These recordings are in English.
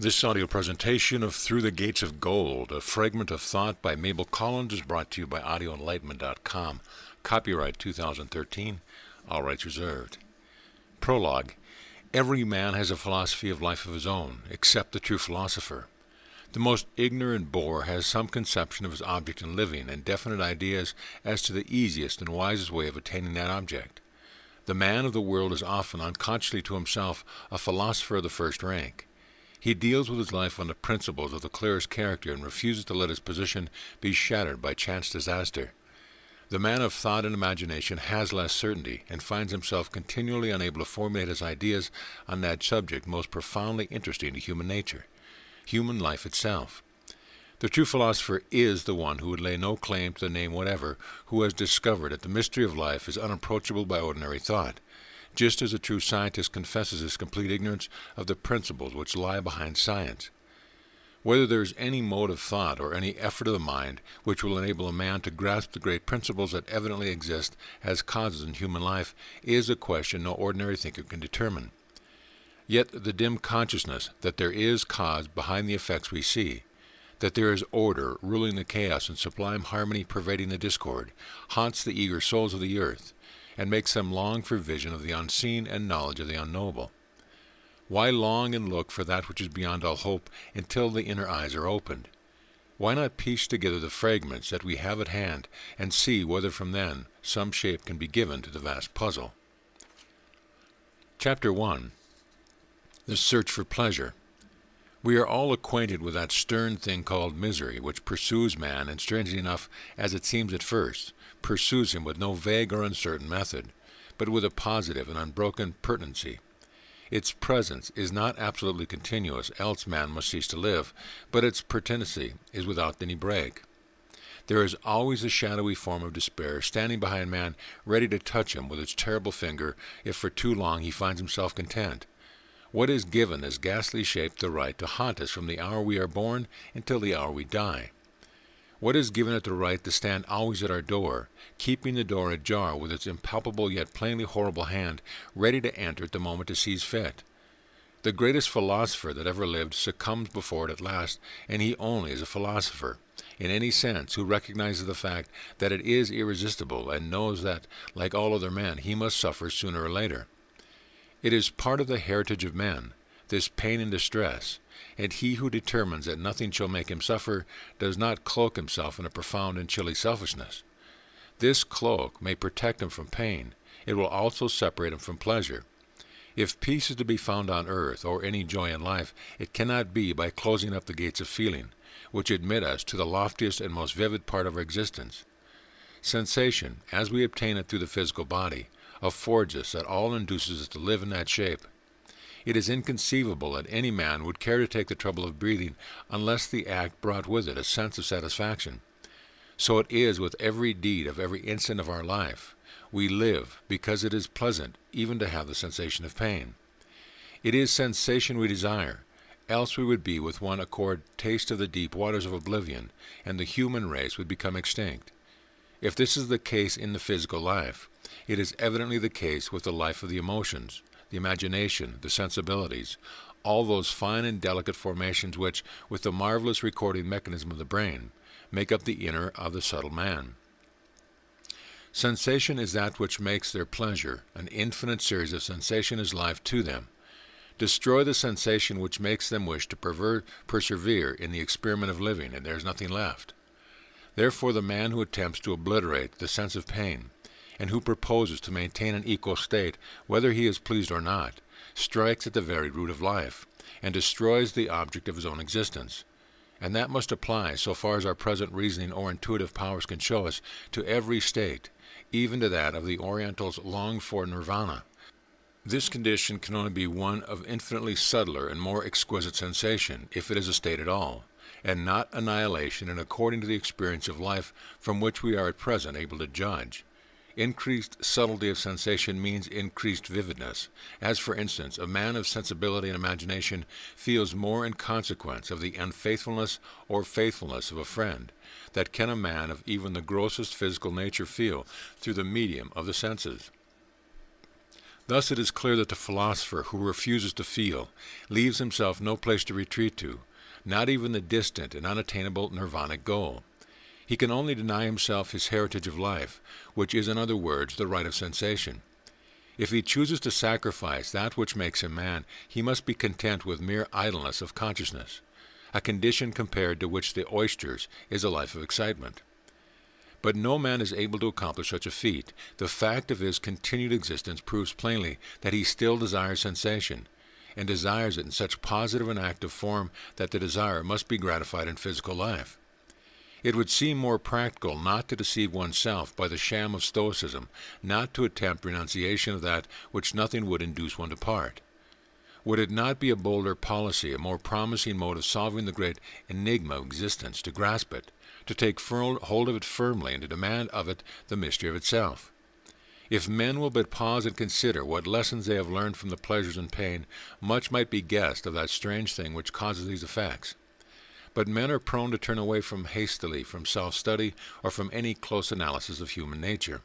This audio presentation of Through the Gates of Gold, a fragment of thought by Mabel Collins, is brought to you by audioenlightenment.com. Copyright 2013, all rights reserved. Prologue. Every man has a philosophy of life of his own, except the true philosopher. The most ignorant boor has some conception of his object in living, and definite ideas as to the easiest and wisest way of attaining that object. The man of the world is often, unconsciously to himself, a philosopher of the first rank. He deals with his life on the principles of the clearest character and refuses to let his position be shattered by chance disaster. The man of thought and imagination has less certainty, and finds himself continually unable to formulate his ideas on that subject most profoundly interesting to human nature, human life itself. The true philosopher is the one who would lay no claim to the name whatever, who has discovered that the mystery of life is unapproachable by ordinary thought, just as a true scientist confesses his complete ignorance of the principles which lie behind science. Whether there is any mode of thought or any effort of the mind which will enable a man to grasp the great principles that evidently exist as causes in human life is a question no ordinary thinker can determine. Yet the dim consciousness that there is cause behind the effects we see, that there is order ruling the chaos and sublime harmony pervading the discord, haunts the eager souls of the earth, and makes them long for vision of the unseen and knowledge of the unknowable. Why long and look for that which is beyond all hope until the inner eyes are opened? Why not piece together the fragments that we have at hand and see whether from them some shape can be given to the vast puzzle? Chapter 1. The Search for Pleasure. We are all acquainted with that stern thing called misery, which pursues man, and strangely enough, as it seems at first, pursues him with no vague or uncertain method, but with a positive and unbroken pertinency. Its presence is not absolutely continuous, else man must cease to live, but its pertinency is without any break. There is always a shadowy form of despair standing behind man, ready to touch him with its terrible finger if for too long he finds himself content. What is given is ghastly shaped the right to haunt us from the hour we are born until the hour we die. What is given it the right to stand always at our door, keeping the door ajar with its impalpable yet plainly horrible hand, ready to enter at the moment it sees fit? The greatest philosopher that ever lived succumbs before it at last, and he only is a philosopher, in any sense, who recognizes the fact that it is irresistible, and knows that, like all other men, he must suffer sooner or later. It is part of the heritage of men, this pain and distress, and he who determines that nothing shall make him suffer does not cloak himself in a profound and chilly selfishness. This cloak may protect him from pain. It will also separate him from pleasure. If peace is to be found on earth, or any joy in life, it cannot be by closing up the gates of feeling, which admit us to the loftiest and most vivid part of our existence. Sensation, as we obtain it through the physical body, affords us that all induces us to live in that shape. It is inconceivable that any man would care to take the trouble of breathing unless the act brought with it a sense of satisfaction. So it is with every deed of every instant of our life. We live because it is pleasant even to have the sensation of pain. It is sensation we desire, else we would be with one accord taste of the deep waters of oblivion, and the human race would become extinct. If this is the case in the physical life, it is evidently the case with the life of the emotions, the imagination, the sensibilities, all those fine and delicate formations which, with the marvelous recording mechanism of the brain, make up the inner of the subtle man. Sensation is that which makes their pleasure. An infinite series of sensation is life to them. Destroy the sensation which makes them wish to persevere in the experiment of living, and there is nothing left. Therefore the man who attempts to obliterate the sense of pain, and who proposes to maintain an equal state, whether he is pleased or not, strikes at the very root of life, and destroys the object of his own existence. And that must apply, so far as our present reasoning or intuitive powers can show us, to every state, even to that of the Orientals longed-for nirvana. This condition can only be one of infinitely subtler and more exquisite sensation, if it is a state at all, and not annihilation and according to the experience of life from which we are at present able to judge. Increased subtlety of sensation means increased vividness, as for instance, a man of sensibility and imagination feels more in consequence of the unfaithfulness or faithfulness of a friend than can a man of even the grossest physical nature feel through the medium of the senses. Thus it is clear that the philosopher who refuses to feel leaves himself no place to retreat to, not even the distant and unattainable nirvanic goal. He can only deny himself his heritage of life, which is, in other words, the right of sensation. If he chooses to sacrifice that which makes him man, he must be content with mere idleness of consciousness, a condition compared to which the oyster's is a life of excitement. But no man is able to accomplish such a feat. The fact of his continued existence proves plainly that he still desires sensation, and desires it in such positive and active form that the desire must be gratified in physical life. It would seem more practical not to deceive oneself by the sham of stoicism, not to attempt renunciation of that which nothing would induce one to part. Would it not be a bolder policy, a more promising mode of solving the great enigma of existence, to grasp it, to take hold of it firmly, and to demand of it the mystery of itself? If men will but pause and consider what lessons they have learned from the pleasures and pain, much might be guessed of that strange thing which causes these effects. But men are prone to turn away hastily from self-study or from any close analysis of human nature.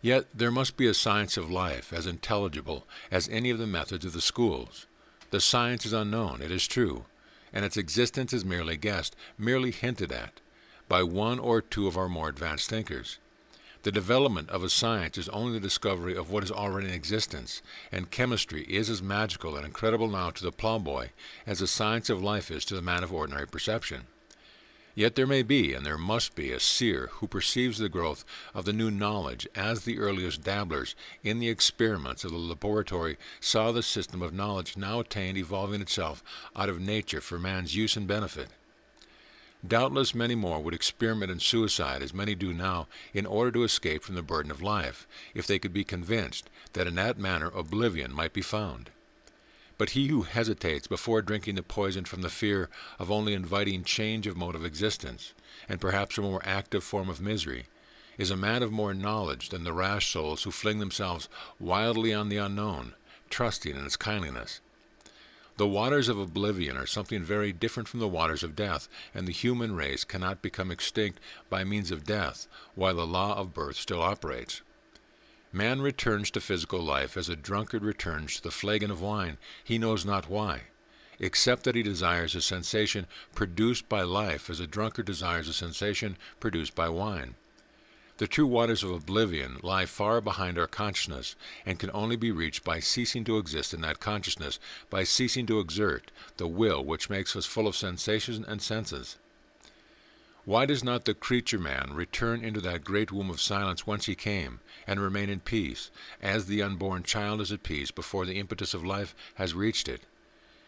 Yet there must be a science of life as intelligible as any of the methods of the schools. The science is unknown, it is true, and its existence is merely guessed, merely hinted at, by one or two of our more advanced thinkers. The development of a science is only the discovery of what is already in existence, and chemistry is as magical and incredible now to the plowboy as the science of life is to the man of ordinary perception. Yet there may be, and there must be, a seer who perceives the growth of the new knowledge as the earliest dabblers in the experiments of the laboratory saw the system of knowledge now attained evolving itself out of nature for man's use and benefit. Doubtless many more would experiment in suicide as many do now in order to escape from the burden of life, if they could be convinced that in that manner oblivion might be found. But he who hesitates before drinking the poison from the fear of only inviting change of mode of existence, and perhaps a more active form of misery, is a man of more knowledge than the rash souls who fling themselves wildly on the unknown, trusting in its kindliness. The waters of oblivion are something very different from the waters of death, and the human race cannot become extinct by means of death, while the law of birth still operates. Man returns to physical life as a drunkard returns to the flagon of wine, he knows not why, except that he desires a sensation produced by life as a drunkard desires a sensation produced by wine. The true waters of oblivion lie far behind our consciousness, and can only be reached by ceasing to exist in that consciousness, by ceasing to exert the will which makes us full of sensations and senses. Why does not the creature man return into that great womb of silence whence he came, and remain in peace, as the unborn child is at peace before the impetus of life has reached it?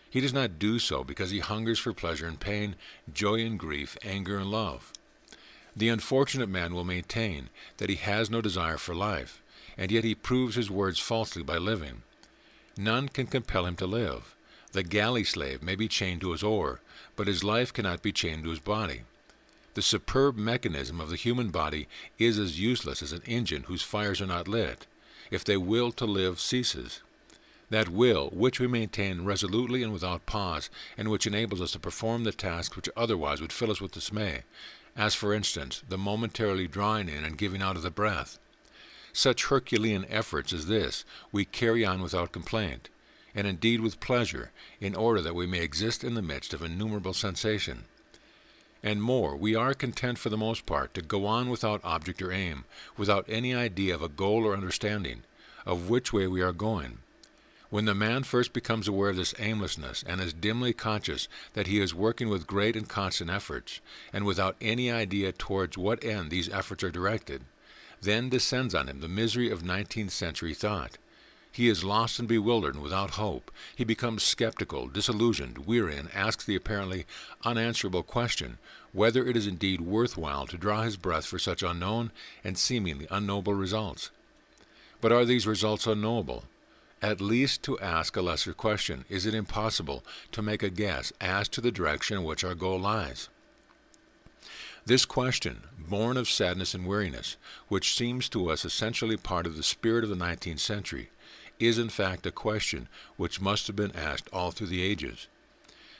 He does not do so because he hungers for pleasure and pain, joy and grief, anger and love. The unfortunate man will maintain that he has no desire for life, and yet he proves his words falsely by living. None can compel him to live. The galley slave may be chained to his oar, but his life cannot be chained to his body. The superb mechanism of the human body is as useless as an engine whose fires are not lit, if the will to live ceases. That will, which we maintain resolutely and without pause, and which enables us to perform the tasks which otherwise would fill us with dismay, as for instance, the momentarily drawing in and giving out of the breath. Such Herculean efforts as this we carry on without complaint, and indeed with pleasure, in order that we may exist in the midst of innumerable sensation. And more, we are content for the most part to go on without object or aim, without any idea of a goal or understanding, of which way we are going. When the man first becomes aware of this aimlessness, and is dimly conscious that he is working with great and constant efforts, and without any idea towards what end these efforts are directed, then descends on him the misery of 19th century thought. He is lost and bewildered and without hope. He becomes skeptical, disillusioned, weary, and asks the apparently unanswerable question whether it is indeed worthwhile to draw his breath for such unknown and seemingly unknowable results. But are these results unknowable? At least to ask a lesser question, is it impossible to make a guess as to the direction in which our goal lies? This question, born of sadness and weariness, which seems to us essentially part of the spirit of the 19th century, is in fact a question which must have been asked all through the ages.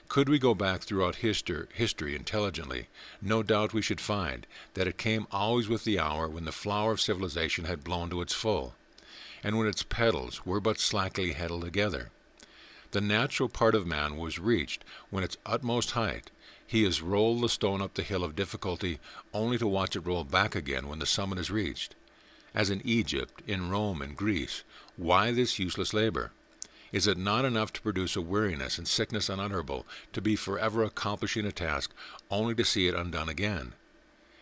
Could we go back throughout history intelligently, no doubt we should find that it came always with the hour when the flower of civilization had blown to its full, and when its petals were but slackly held together. The natural part of man was reached when its utmost height. He has rolled the stone up the hill of difficulty, only to watch it roll back again when the summit is reached. As in Egypt, in Rome, and Greece, why this useless labor? Is it not enough to produce a weariness and sickness unutterable, to be forever accomplishing a task, only to see it undone again?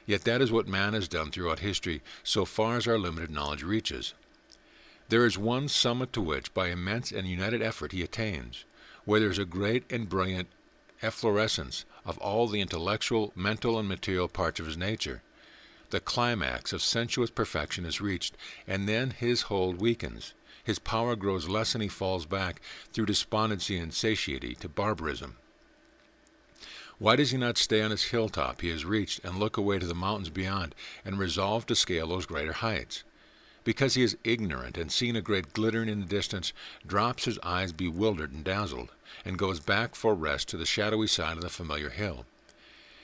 Yet that is what man has done throughout history, so far as our limited knowledge reaches. There is one summit to which, by immense and united effort, he attains, where there is a great and brilliant efflorescence of all the intellectual, mental, and material parts of his nature. The climax of sensuous perfection is reached, and then his hold weakens. His power grows less, and he falls back, through despondency and satiety, to barbarism. Why does he not stay on his hilltop he has reached, and look away to the mountains beyond, and resolve to scale those greater heights? Because he is ignorant, and seeing a great glittering in the distance, drops his eyes bewildered and dazzled, and goes back for rest to the shadowy side of the familiar hill.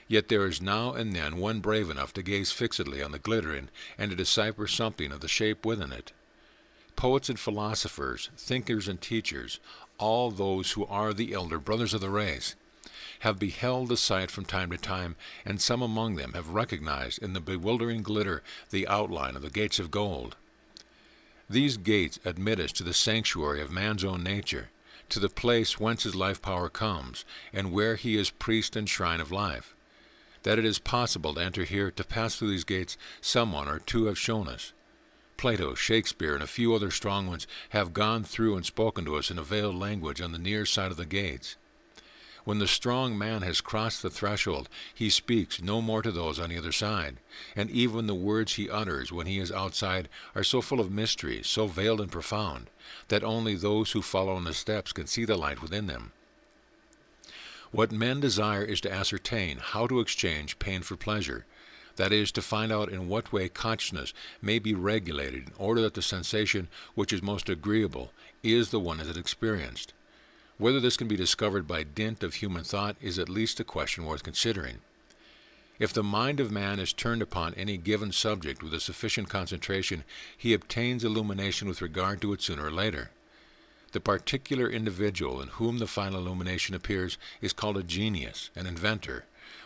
Yet there is now and then one brave enough to gaze fixedly on the glittering, and to decipher something of the shape within it. Poets and philosophers, thinkers and teachers, all those who are the elder brothers of the race, have beheld the sight from time to time, and some among them have recognized in the bewildering glitter the outline of the gates of gold. These gates admit us to the sanctuary of man's own nature, to the place whence his life power comes, and where he is priest and shrine of life. That it is possible to enter here, to pass through these gates, someone or two have shown us. Plato, Shakespeare, and a few other strong ones have gone through and spoken to us in a veiled language on the near side of the gates. When the strong man has crossed the threshold, he speaks no more to those on the other side, and even the words he utters when he is outside are so full of mystery, so veiled and profound, that only those who follow in the steps can see the light within them. What men desire is to ascertain how to exchange pain for pleasure, that is, to find out in what way consciousness may be regulated in order that the sensation which is most agreeable is the one that is experienced. Whether this can be discovered by dint of human thought is at least a question worth considering. If the mind of man is turned upon any given subject with a sufficient concentration, he obtains illumination with regard to it sooner or later. The particular individual in whom the final illumination appears is called a genius, an inventor,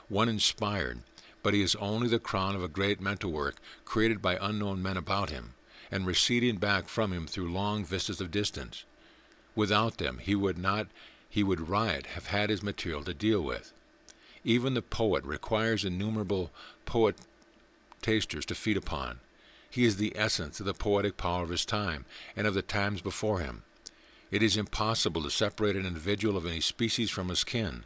one inspired, but he is only the crown of a great mental work created by unknown men about him, and receding back from him through long vistas of distance. Without them he would have had his material to deal with. Even the poet requires innumerable poet-tasters to feed upon. He is the essence of the poetic power of his time, and of the times before him. It is impossible to separate an individual of any species from his kin.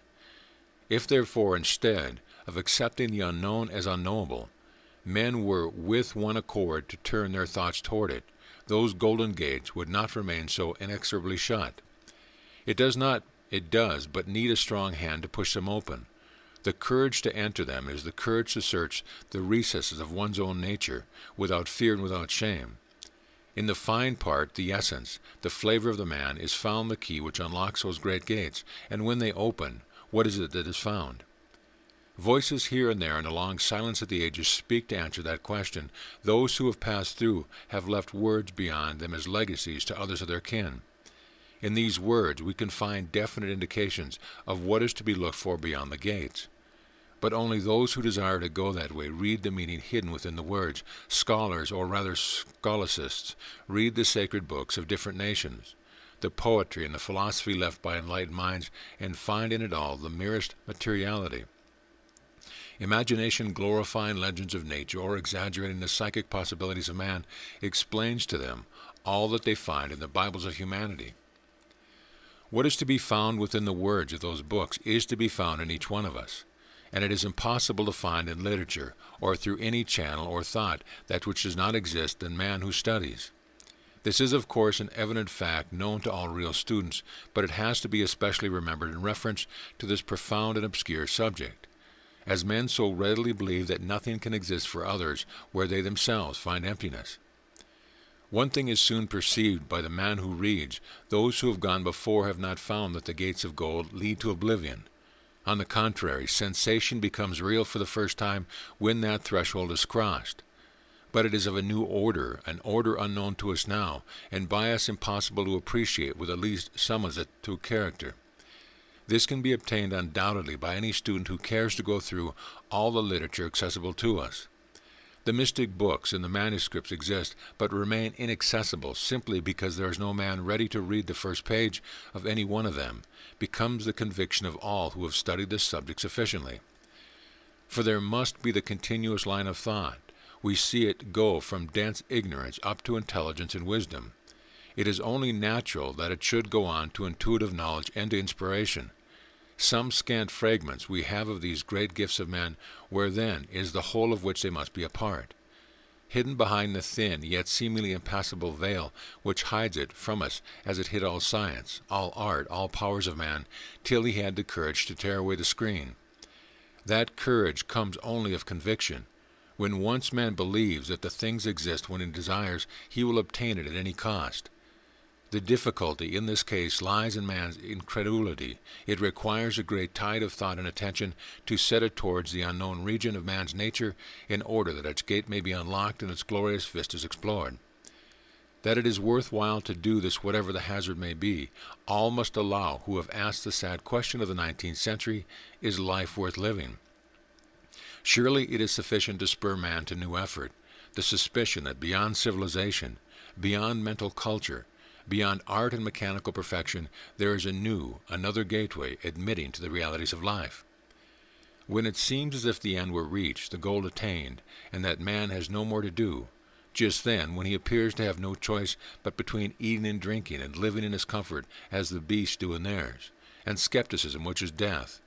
If therefore, instead of accepting the unknown as unknowable, men were with one accord to turn their thoughts toward it, those golden gates would not remain so inexorably shut. It does but need a strong hand to push them open. The courage to enter them is the courage to search the recesses of one's own nature, without fear and without shame. In the fine part, the essence, the flavor of the man, is found the key which unlocks those great gates, and when they open, what is it that is found? Voices here and there in the long silence of the ages speak to answer that question. Those who have passed through have left words beyond them as legacies to others of their kin. In these words we can find definite indications of what is to be looked for beyond the gates. But only those who desire to go that way read the meaning hidden within the words. Scholars, or rather scholacists, read the sacred books of different nations, the poetry and the philosophy left by enlightened minds, and find in it all the merest materiality. Imagination, glorifying legends of nature or exaggerating the psychic possibilities of man, explains to them all that they find in the Bibles of humanity. What is to be found within the words of those books is to be found in each one of us, and it is impossible to find in literature or through any channel or thought that which does not exist in man who studies. This is, of course, an evident fact known to all real students, but it has to be especially remembered in reference to this profound and obscure subject, as men so readily believe that nothing can exist for others where they themselves find emptiness. One thing is soon perceived by the man who reads: those who have gone before have not found that the gates of gold lead to oblivion. On the contrary, sensation becomes real for the first time when that threshold is crossed. But it is of a new order, an order unknown to us now, and by us impossible to appreciate with at least some of it to character. This can be obtained undoubtedly by any student who cares to go through all the literature accessible to us. The mystic books and the manuscripts exist, but remain inaccessible simply because there is no man ready to read the first page of any one of them, becomes the conviction of all who have studied this subject sufficiently. For there must be the continuous line of thought. We see it go from dense ignorance up to intelligence and wisdom. It is only natural that it should go on to intuitive knowledge and to inspiration. Some scant fragments we have of these great gifts of men, where then is the whole of which they must be a part. Hidden behind the thin yet seemingly impassable veil which hides it from us as it hid all science, all art, all powers of man, till he had the courage to tear away the screen. That courage comes only of conviction. When once man believes that the things exist when he desires, he will obtain it at any cost. The difficulty in this case lies in man's incredulity. It requires a great tide of thought and attention to set it towards the unknown region of man's nature in order that its gate may be unlocked and its glorious vistas explored. That it is worthwhile to do this whatever the hazard may be, all must allow who have asked the sad question of the 19th century, is life worth living? Surely it is sufficient to spur man to new effort, the suspicion that beyond civilization, beyond mental culture, beyond art and mechanical perfection, there is another gateway admitting to the realities of life. When it seems as if the end were reached, the goal attained, and that man has no more to do, just then, when he appears to have no choice but between eating and drinking and living in his comfort as the beasts do in theirs, and skepticism which is death,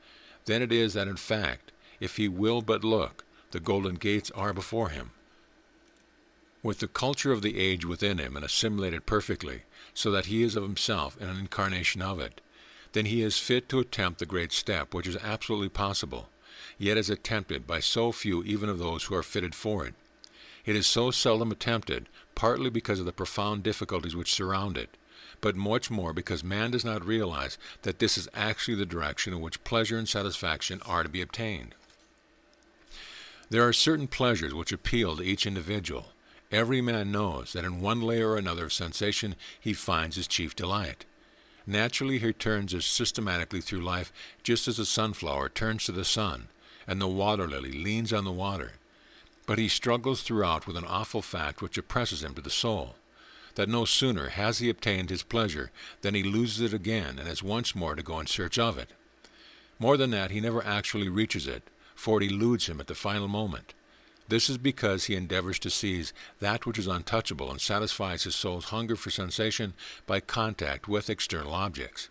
then it is that in fact, if he will but look, the golden gates are before him. With the culture of the age within him and assimilated perfectly, so that he is of himself an incarnation of it, then he is fit to attempt the great step which is absolutely possible, yet is attempted by so few even of those who are fitted for it. It is so seldom attempted, partly because of the profound difficulties which surround it, but much more because man does not realize that this is actually the direction in which pleasure and satisfaction are to be obtained. There are certain pleasures which appeal to each individual. Every man knows that in one layer or another of sensation he finds his chief delight. Naturally he turns as systematically through life just as the sunflower turns to the sun, and the water lily leans on the water. But he struggles throughout with an awful fact which oppresses him to the soul, that no sooner has he obtained his pleasure than he loses it again and has once more to go in search of it. More than that, he never actually reaches it, for it eludes him at the final moment. This is because he endeavors to seize that which is untouchable and satisfies his soul's hunger for sensation by contact with external objects.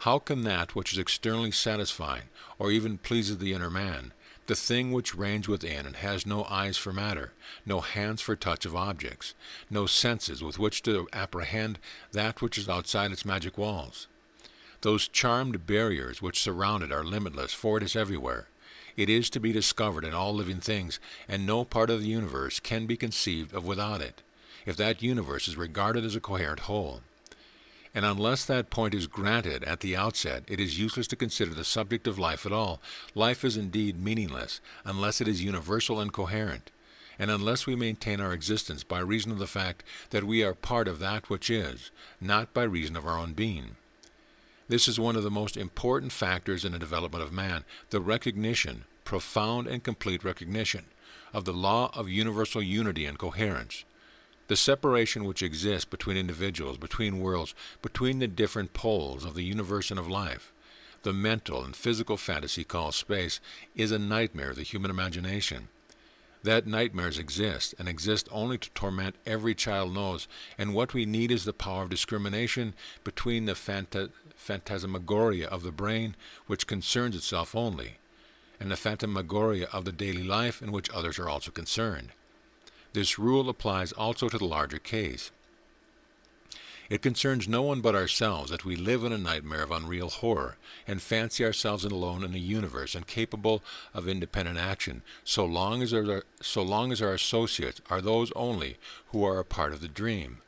How can that which is externally satisfying, or even pleases the inner man, the thing which reigns within and has no eyes for matter, no hands for touch of objects, no senses with which to apprehend that which is outside its magic walls? Those charmed barriers which surround it are limitless, for it is everywhere. It is to be discovered in all living things, and no part of the universe can be conceived of without it, if that universe is regarded as a coherent whole. And unless that point is granted at the outset, it is useless to consider the subject of life at all. Life is indeed meaningless, unless it is universal and coherent, and unless we maintain our existence by reason of the fact that we are part of that which is, not by reason of our own being. This is one of the most important factors in the development of man, the recognition, profound and complete recognition, of the law of universal unity and coherence. The separation which exists between individuals, between worlds, between the different poles of the universe and of life, the mental and physical fantasy called space, is a nightmare of the human imagination. That nightmares exist, and exist only to torment every child knows, and what we need is the power of discrimination between the phantasmagoria of the brain, which concerns itself only, and the phantasmagoria of the daily life in which others are also concerned. This rule applies also to the larger case. It concerns no one but ourselves that we live in a nightmare of unreal horror, and fancy ourselves alone in the universe and capable of independent action, so long as our associates are those only who are a part of the dream.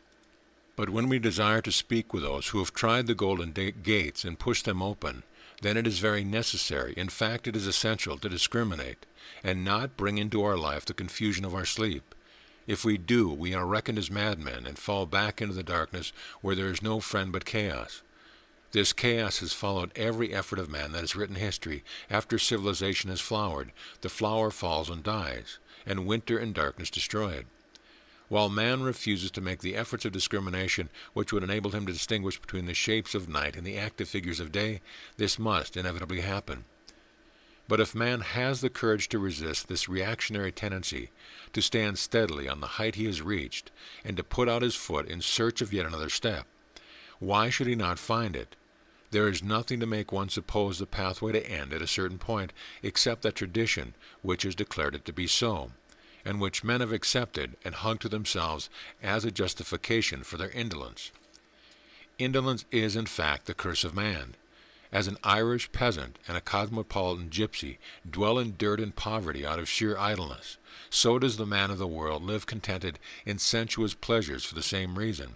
But when we desire to speak with those who have tried the golden gates and pushed them open, then it is very necessary, in fact it is essential, to discriminate, and not bring into our life the confusion of our sleep. If we do, we are reckoned as madmen and fall back into the darkness where there is no friend but chaos. This chaos has followed every effort of man that has written history. After civilization has flowered, the flower falls and dies, and winter and darkness destroy it. While man refuses to make the efforts of discrimination which would enable him to distinguish between the shapes of night and the active figures of day, this must inevitably happen. But if man has the courage to resist this reactionary tendency, to stand steadily on the height he has reached, and to put out his foot in search of yet another step, why should he not find it? There is nothing to make one suppose the pathway to end at a certain point, except that tradition which has declared it to be so, and which men have accepted and hung to themselves as a justification for their indolence. Indolence is, in fact, the curse of man. As an Irish peasant and a cosmopolitan gypsy dwell in dirt and poverty out of sheer idleness, so does the man of the world live contented in sensuous pleasures for the same reason.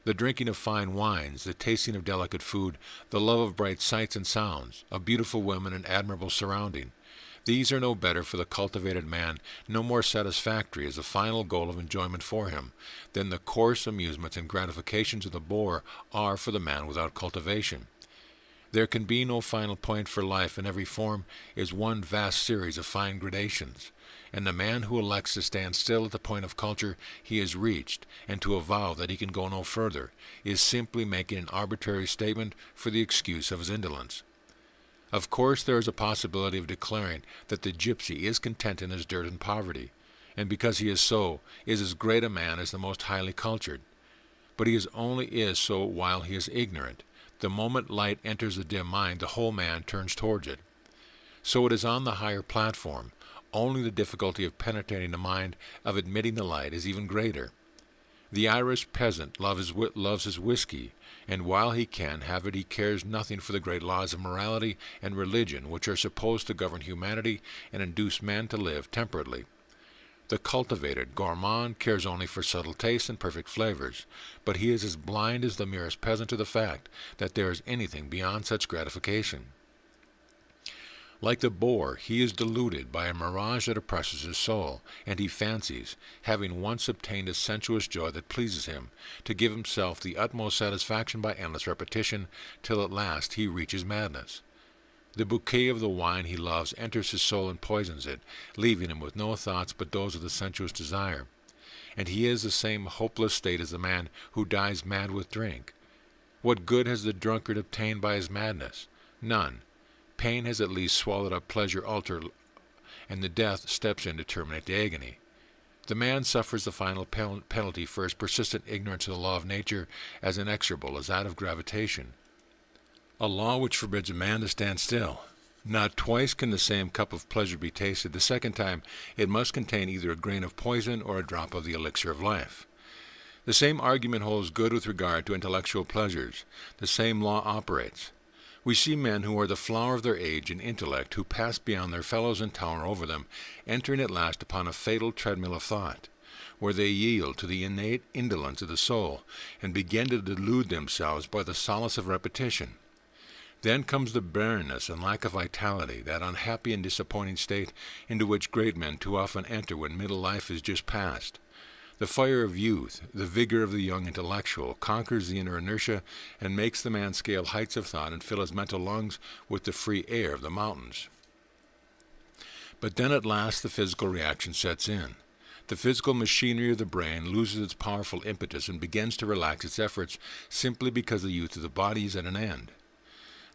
The drinking of fine wines, the tasting of delicate food, the love of bright sights and sounds, of beautiful women and admirable surrounding, these are no better for the cultivated man, no more satisfactory as a final goal of enjoyment for him, than the coarse amusements and gratifications of the boor are for the man without cultivation. There can be no final point, for life in every form is one vast series of fine gradations, and the man who elects to stand still at the point of culture he has reached, and to avow that he can go no further, is simply making an arbitrary statement for the excuse of his indolence. Of course there is a possibility of declaring that the gypsy is content in his dirt and poverty, and because he is so, is as great a man as the most highly cultured. But he only is so while he is ignorant. The moment light enters the dim mind, the whole man turns towards it. So it is on the higher platform. Only the difficulty of penetrating the mind, of admitting the light, is even greater. The Irish peasant loves his whiskey, and while he can have it he cares nothing for the great laws of morality and religion which are supposed to govern humanity and induce man to live temperately. The cultivated gourmand cares only for subtle tastes and perfect flavors, but he is as blind as the merest peasant to the fact that there is anything beyond such gratification. Like the boor, he is deluded by a mirage that oppresses his soul, and he fancies, having once obtained a sensuous joy that pleases him, to give himself the utmost satisfaction by endless repetition, till at last he reaches madness. The bouquet of the wine he loves enters his soul and poisons it, leaving him with no thoughts but those of the sensuous desire. And he is the same hopeless state as the man who dies mad with drink. What good has the drunkard obtained by his madness? None. Pain has at least swallowed up pleasure and the death steps in to terminate the agony. The man suffers the final penalty for his persistent ignorance of the law of nature, as inexorable as that of gravitation. A law which forbids a man to stand still. Not twice can the same cup of pleasure be tasted. The second time it must contain either a grain of poison or a drop of the elixir of life. The same argument holds good with regard to intellectual pleasures. The same law operates. We see men who are the flower of their age in intellect, who pass beyond their fellows and tower over them, entering at last upon a fatal treadmill of thought, where they yield to the innate indolence of the soul, and begin to delude themselves by the solace of repetition. Then comes the barrenness and lack of vitality, that unhappy and disappointing state into which great men too often enter when middle life is just past. The fire of youth, the vigor of the young intellectual, conquers the inner inertia and makes the man scale heights of thought and fill his mental lungs with the free air of the mountains. But then at last the physical reaction sets in. The physical machinery of the brain loses its powerful impetus and begins to relax its efforts simply because the youth of the body is at an end.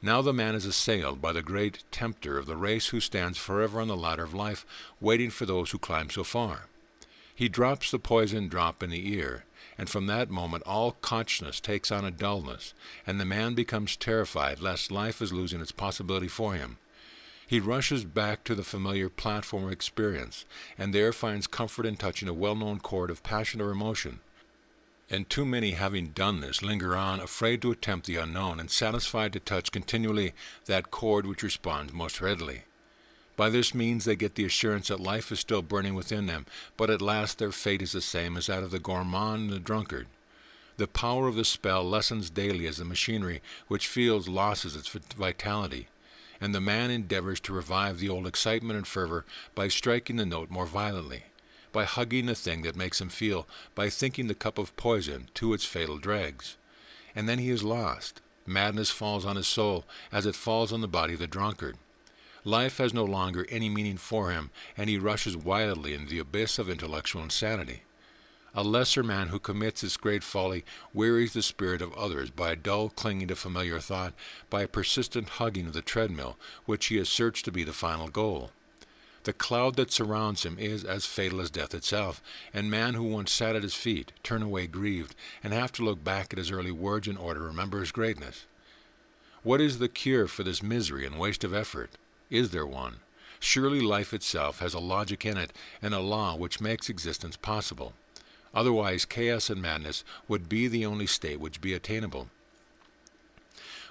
Now the man is assailed by the great tempter of the race who stands forever on the ladder of life, waiting for those who climb so far. He drops the poisoned drop in the ear, and from that moment all consciousness takes on a dullness, and the man becomes terrified lest life is losing its possibility for him. He rushes back to the familiar platform of experience, and there finds comfort in touching a well-known chord of passion or emotion. And too many, having done this, linger on, afraid to attempt the unknown, and satisfied to touch continually that chord which responds most readily. By this means they get the assurance that life is still burning within them, but at last their fate is the same as that of the gourmand and the drunkard. The power of the spell lessens daily as the machinery which feels loses its vitality, and the man endeavors to revive the old excitement and fervor by striking the note more violently. by hugging the thing that makes him feel, by thinking the cup of poison to its fatal dregs. And then he is lost. Madness falls on his soul as it falls on the body of the drunkard. Life has no longer any meaning for him, and he rushes wildly into the abyss of intellectual insanity. A lesser man who commits this great folly wearies the spirit of others by a dull clinging to familiar thought, by a persistent hugging of the treadmill which he asserts to be the final goal. The cloud that surrounds him is as fatal as death itself, and man who once sat at his feet turn away grieved, and have to look back at his early words in order to remember his greatness. What is the cure for this misery and waste of effort? Is there one? Surely life itself has a logic in it, and a law which makes existence possible. Otherwise, chaos and madness would be the only state which be attainable.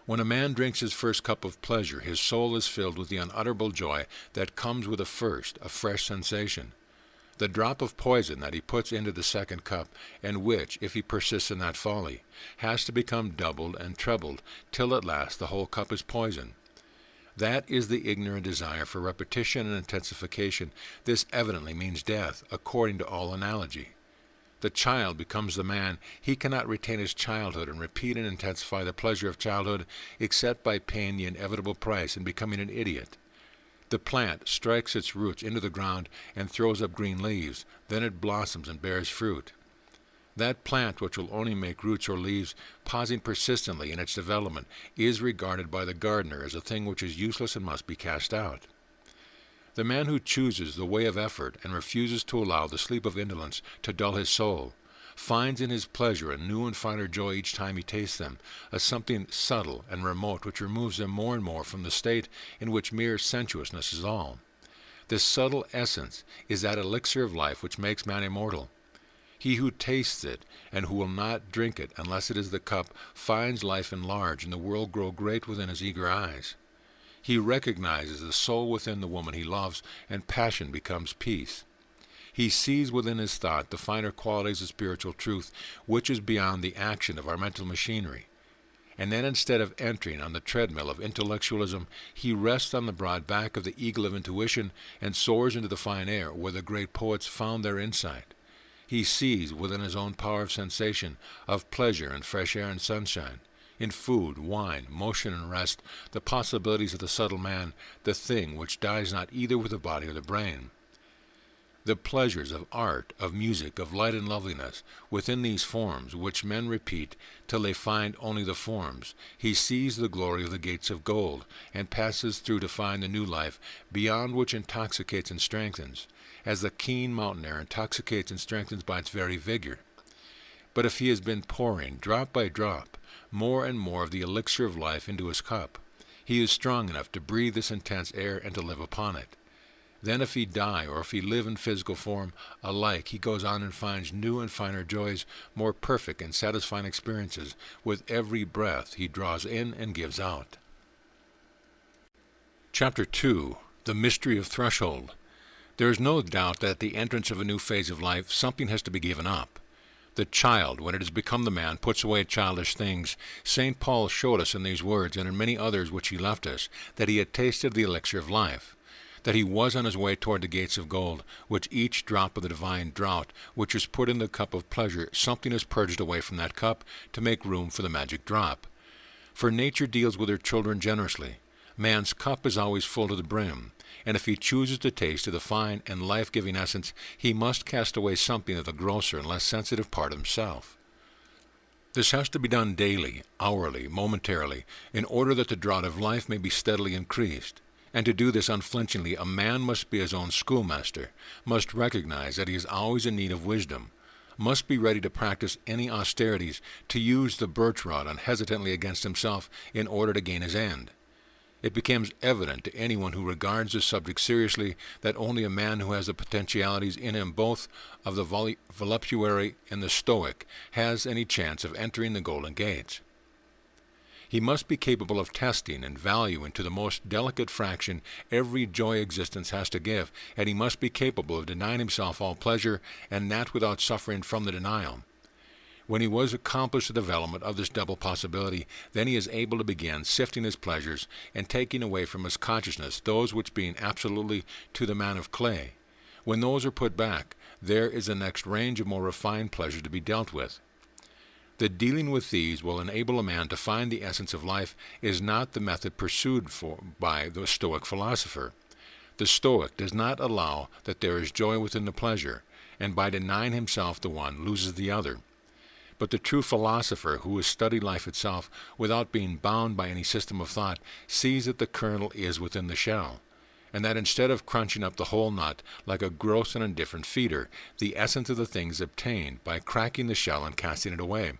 When a man drinks his first cup of pleasure, his soul is filled with the unutterable joy that comes with a fresh sensation. The drop of poison that he puts into the second cup, and which, if he persists in that folly, has to become doubled and trebled, till at last the whole cup is poison. That is the ignorant desire for repetition and intensification. This evidently means death, according to all analogy. The child becomes the man. He cannot retain his childhood and repeat and intensify the pleasure of childhood except by paying the inevitable price and becoming an idiot. The plant strikes its roots into the ground and throws up green leaves. Then it blossoms and bears fruit. That plant which will only make roots or leaves, pausing persistently in its development, is regarded by the gardener as a thing which is useless and must be cast out. The man who chooses the way of effort and refuses to allow the sleep of indolence to dull his soul, finds in his pleasure a new and finer joy each time he tastes them, a something subtle and remote which removes them more and more from the state in which mere sensuousness is all. This subtle essence is that elixir of life which makes man immortal. He who tastes it, and who will not drink it unless it is the cup, finds life enlarge and the world grow great within his eager eyes. He recognizes the soul within the woman he loves, and passion becomes peace. He sees within his thought the finer qualities of spiritual truth, which is beyond the action of our mental machinery. And then instead of entering on the treadmill of intellectualism, he rests on the broad back of the eagle of intuition and soars into the fine air where the great poets found their insight. He sees within his own power of sensation, of pleasure and fresh air and sunshine, in food, wine, motion and rest, the possibilities of the subtle man, the thing which dies not either with the body or the brain. The pleasures of art, of music, of light and loveliness, within these forms, which men repeat till they find only the forms, he sees the glory of the gates of gold, and passes through to find the new life, beyond which intoxicates and strengthens, as the keen mountain air intoxicates and strengthens by its very vigor. But if he has been pouring, drop by drop, more and more of the elixir of life into his cup, he is strong enough to breathe this intense air and to live upon it. Then if he die, or if he live in physical form, alike he goes on and finds new and finer joys, more perfect and satisfying experiences, with every breath he draws in and gives out. Chapter 2. The Mystery of Threshold. There is no doubt that at the entrance of a new phase of life, something has to be given up. The child, when it has become the man, puts away childish things. St. Paul showed us in these words, and in many others which he left us, that he had tasted the elixir of life, that he was on his way toward the gates of gold, which each drop of the divine draught, which is put in the cup of pleasure, something is purged away from that cup to make room for the magic drop. For nature deals with her children generously. Man's cup is always full to the brim, and if he chooses to taste of the fine and life-giving essence, he must cast away something of the grosser and less sensitive part of himself. This has to be done daily, hourly, momentarily, in order that the draught of life may be steadily increased. And to do this unflinchingly, a man must be his own schoolmaster, must recognize that he is always in need of wisdom, must be ready to practice any austerities, to use the birch rod unhesitantly against himself in order to gain his end. It becomes evident to anyone who regards this subject seriously that only a man who has the potentialities in him both of the voluptuary and the stoic has any chance of entering the golden gates. He must be capable of testing and valuing to the most delicate fraction every joy existence has to give, and he must be capable of denying himself all pleasure, and not without suffering from the denial. When he was accomplished the development of this double possibility, then he is able to begin sifting his pleasures and taking away from his consciousness those which being absolutely to the man of clay. When those are put back, there is the next range of more refined pleasure to be dealt with. The dealing with these will enable a man to find the essence of life is not the method pursued by the Stoic philosopher. The Stoic does not allow that there is joy within the pleasure, and by denying himself the one loses the other. But the true philosopher, who has studied life itself without being bound by any system of thought, sees that the kernel is within the shell, and that instead of crunching up the whole nut like a gross and indifferent feeder, the essence of the thing is obtained by cracking the shell and casting it away.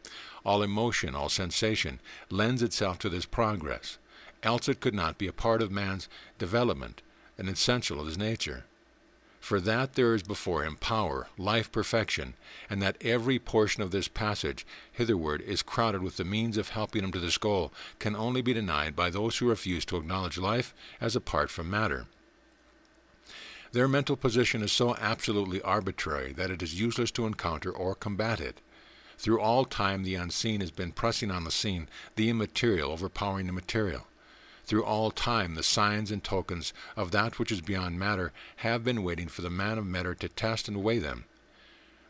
All emotion, all sensation, lends itself to this progress, else it could not be a part of man's development, an essential of his nature. For that there is before him power, life, perfection, and that every portion of this passage hitherward is crowded with the means of helping him to this goal, can only be denied by those who refuse to acknowledge life as apart from matter. Their mental position is so absolutely arbitrary that it is useless to encounter or combat it. Through all time the unseen has been pressing on the seen, the immaterial overpowering the material. Through all time the signs and tokens of that which is beyond matter have been waiting for the man of matter to test and weigh them.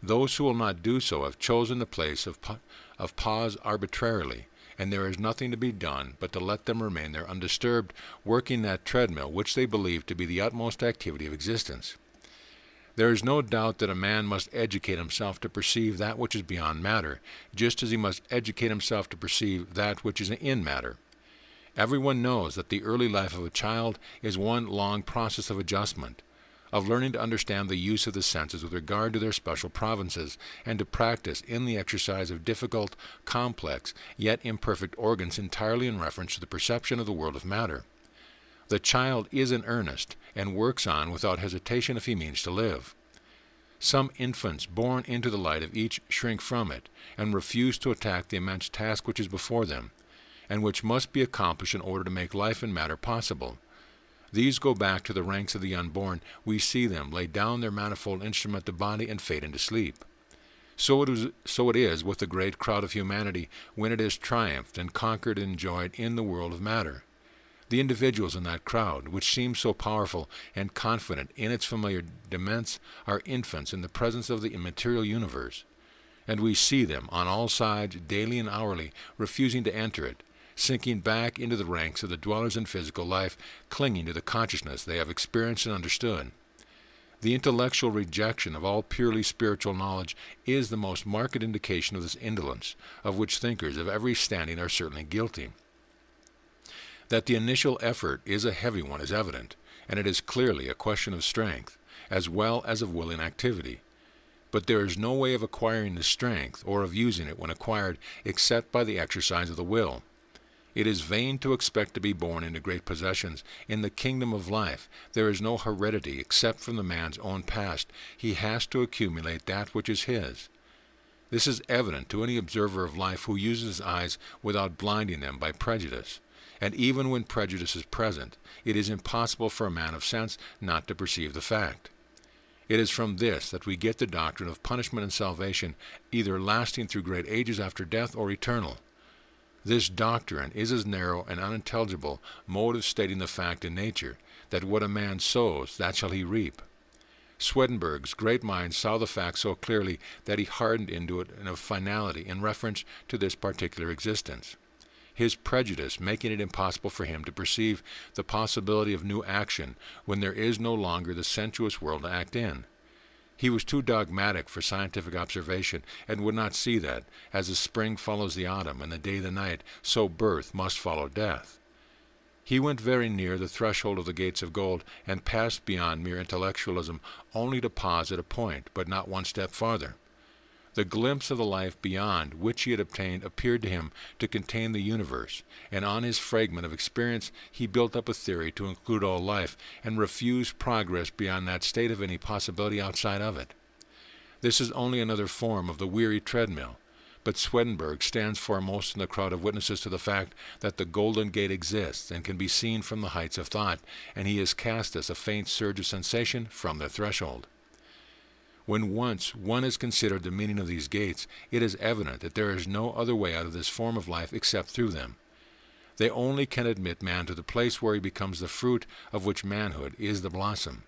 Those who will not do so have chosen the place of pause arbitrarily, and there is nothing to be done but to let them remain there undisturbed, working that treadmill which they believe to be the utmost activity of existence. There is no doubt that a man must educate himself to perceive that which is beyond matter, just as he must educate himself to perceive that which is in matter. Everyone knows that the early life of a child is one long process of adjustment, of learning to understand the use of the senses with regard to their special provinces, and to practice in the exercise of difficult, complex, yet imperfect organs entirely in reference to the perception of the world of matter. The child is in earnest, and works on without hesitation if he means to live. Some infants born into the light of each shrink from it, and refuse to attack the immense task which is before them, and which must be accomplished in order to make life and matter possible. These go back to the ranks of the unborn. We see them lay down their manifold instrument, the body, and fade into sleep. So it is with the great crowd of humanity when it has triumphed and conquered and enjoyed in the world of matter. The individuals in that crowd, which seem so powerful and confident in its familiar demesne, are infants in the presence of the immaterial universe. And we see them on all sides, daily and hourly, refusing to enter it, sinking back into the ranks of the dwellers in physical life, clinging to the consciousness they have experienced and understood. The intellectual rejection of all purely spiritual knowledge is the most marked indication of this indolence, of which thinkers of every standing are certainly guilty. That the initial effort is a heavy one is evident, and it is clearly a question of strength, as well as of willing activity. But there is no way of acquiring the strength, or of using it when acquired, except by the exercise of the will. It is vain to expect to be born into great possessions. In the kingdom of life there is no heredity except from the man's own past. He has to accumulate that which is his. This is evident to any observer of life who uses his eyes without blinding them by prejudice. And even when prejudice is present, it is impossible for a man of sense not to perceive the fact. It is from this that we get the doctrine of punishment and salvation, either lasting through great ages after death or eternal. This doctrine is as narrow and unintelligible mode of stating the fact in nature, that what a man sows, that shall he reap. Swedenborg's great mind saw the fact so clearly that he hardened into it in a finality in reference to this particular existence, his prejudice making it impossible for him to perceive the possibility of new action when there is no longer the sensuous world to act in. He was too dogmatic for scientific observation, and would not see that, as the spring follows the autumn and the day the night, so birth must follow death. He went very near the threshold of the gates of gold, and passed beyond mere intellectualism, only to pause at a point, but not one step farther. The glimpse of the life beyond which he had obtained appeared to him to contain the universe, and on his fragment of experience he built up a theory to include all life, and refused progress beyond that state of any possibility outside of it. This is only another form of the weary treadmill, but Swedenborg stands foremost in the crowd of witnesses to the fact that the Golden Gate exists and can be seen from the heights of thought, and he has cast us a faint surge of sensation from the threshold. When once one has considered the meaning of these gates, it is evident that there is no other way out of this form of life except through them. They only can admit man to the place where he becomes the fruit of which manhood is the blossom.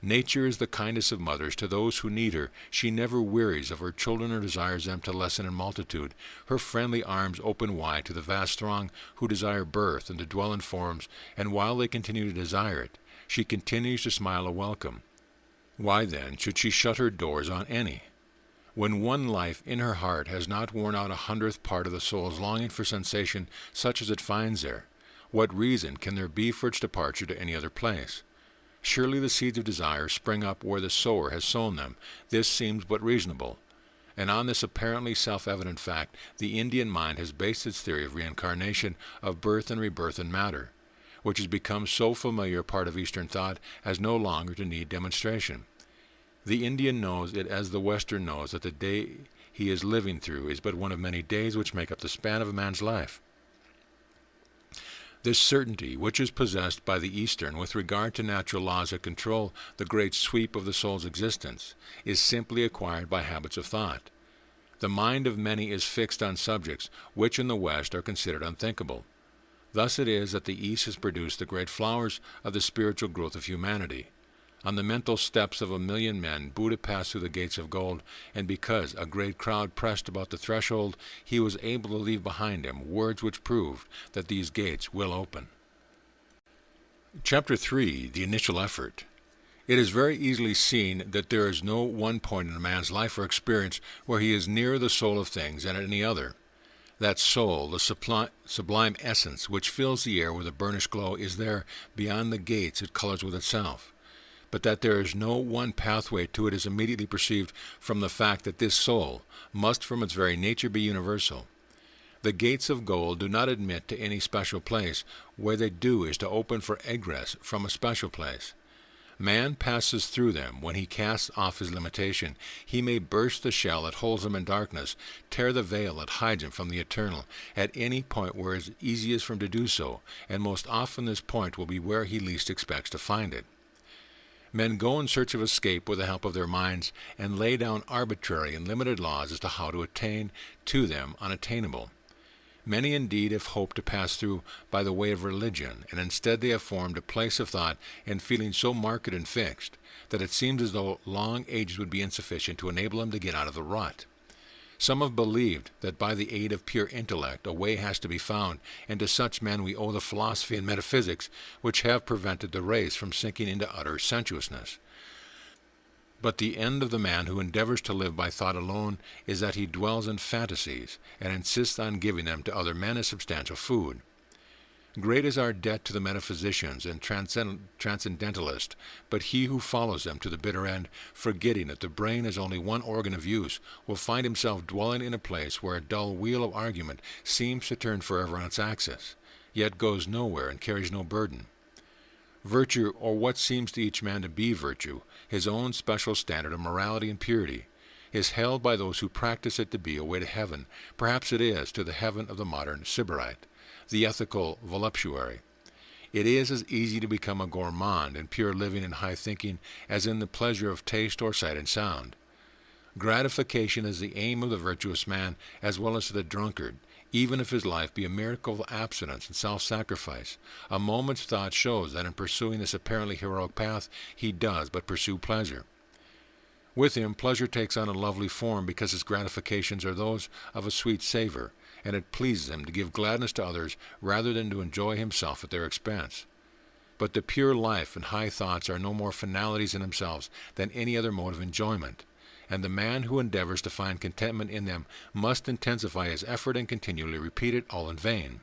Nature is the kindest of mothers to those who need her. She never wearies of her children or desires them to lessen in multitude. Her friendly arms open wide to the vast throng who desire birth and to dwell in forms, and while they continue to desire it, she continues to smile a welcome. Why then should she shut her doors on any? When one life in her heart has not worn out 100th part of the soul's longing for sensation such as it finds there, what reason can there be for its departure to any other place? Surely the seeds of desire spring up where the sower has sown them. This seems but reasonable. And on this apparently self-evident fact, the Indian mind has based its theory of reincarnation, of birth and rebirth in matter, which has become so familiar a part of Eastern thought as no longer to need demonstration. The Indian knows it as the Western knows that the day he is living through is but one of many days which make up the span of a man's life. This certainty, which is possessed by the Eastern with regard to natural laws that control the great sweep of the soul's existence, is simply acquired by habits of thought. The mind of many is fixed on subjects which in the West are considered unthinkable. Thus it is that the East has produced the great flowers of the spiritual growth of humanity. On the mental steps of 1,000,000 men, Buddha passed through the gates of gold, and because a great crowd pressed about the threshold, he was able to leave behind him words which proved that these gates will open. Chapter 3. The Initial Effort. It is very easily seen that there is no one point in a man's life or experience where he is nearer the soul of things than at any other. That soul, the sublime essence which fills the air with a burnished glow, is there beyond the gates it colors with itself. But that there is no one pathway to it is immediately perceived from the fact that this soul must from its very nature be universal. The gates of gold do not admit to any special place. Where they do is to open for egress from a special place. Man passes through them when he casts off his limitation. He may burst the shell that holds him in darkness, tear the veil that hides him from the eternal, at any point where it is easiest for him to do so, and most often this point will be where he least expects to find it. Men go in search of escape with the help of their minds, and lay down arbitrary and limited laws as to how to attain to them unattainable. Many indeed have hoped to pass through by the way of religion, and instead they have formed a place of thought and feeling so marked and fixed that it seems as though long ages would be insufficient to enable them to get out of the rut. Some have believed that by the aid of pure intellect a way has to be found, and to such men we owe the philosophy and metaphysics which have prevented the race from sinking into utter sensuousness. But the end of the man who endeavors to live by thought alone is that he dwells in fantasies, and insists on giving them to other men as substantial food. Great is our debt to the metaphysicians and transcendentalists, but he who follows them to the bitter end, forgetting that the brain is only one organ of use, will find himself dwelling in a place where a dull wheel of argument seems to turn forever on its axis, yet goes nowhere and carries no burden. Virtue, or what seems to each man to be virtue, his own special standard of morality and purity, is held by those who practice it to be a way to heaven. Perhaps it is to the heaven of the modern sybarite, the ethical voluptuary. It is as easy to become a gourmand in pure living and high thinking as in the pleasure of taste or sight and sound. Gratification is the aim of the virtuous man as well as to the drunkard, even if his life be a miracle of abstinence and self-sacrifice. A moment's thought shows that in pursuing this apparently heroic path he does but pursue pleasure. With him, pleasure takes on a lovely form because his gratifications are those of a sweet savor, and it pleases him to give gladness to others rather than to enjoy himself at their expense. But the pure life and high thoughts are no more finalities in themselves than any other mode of enjoyment, and the man who endeavors to find contentment in them must intensify his effort and continually repeat it, all in vain.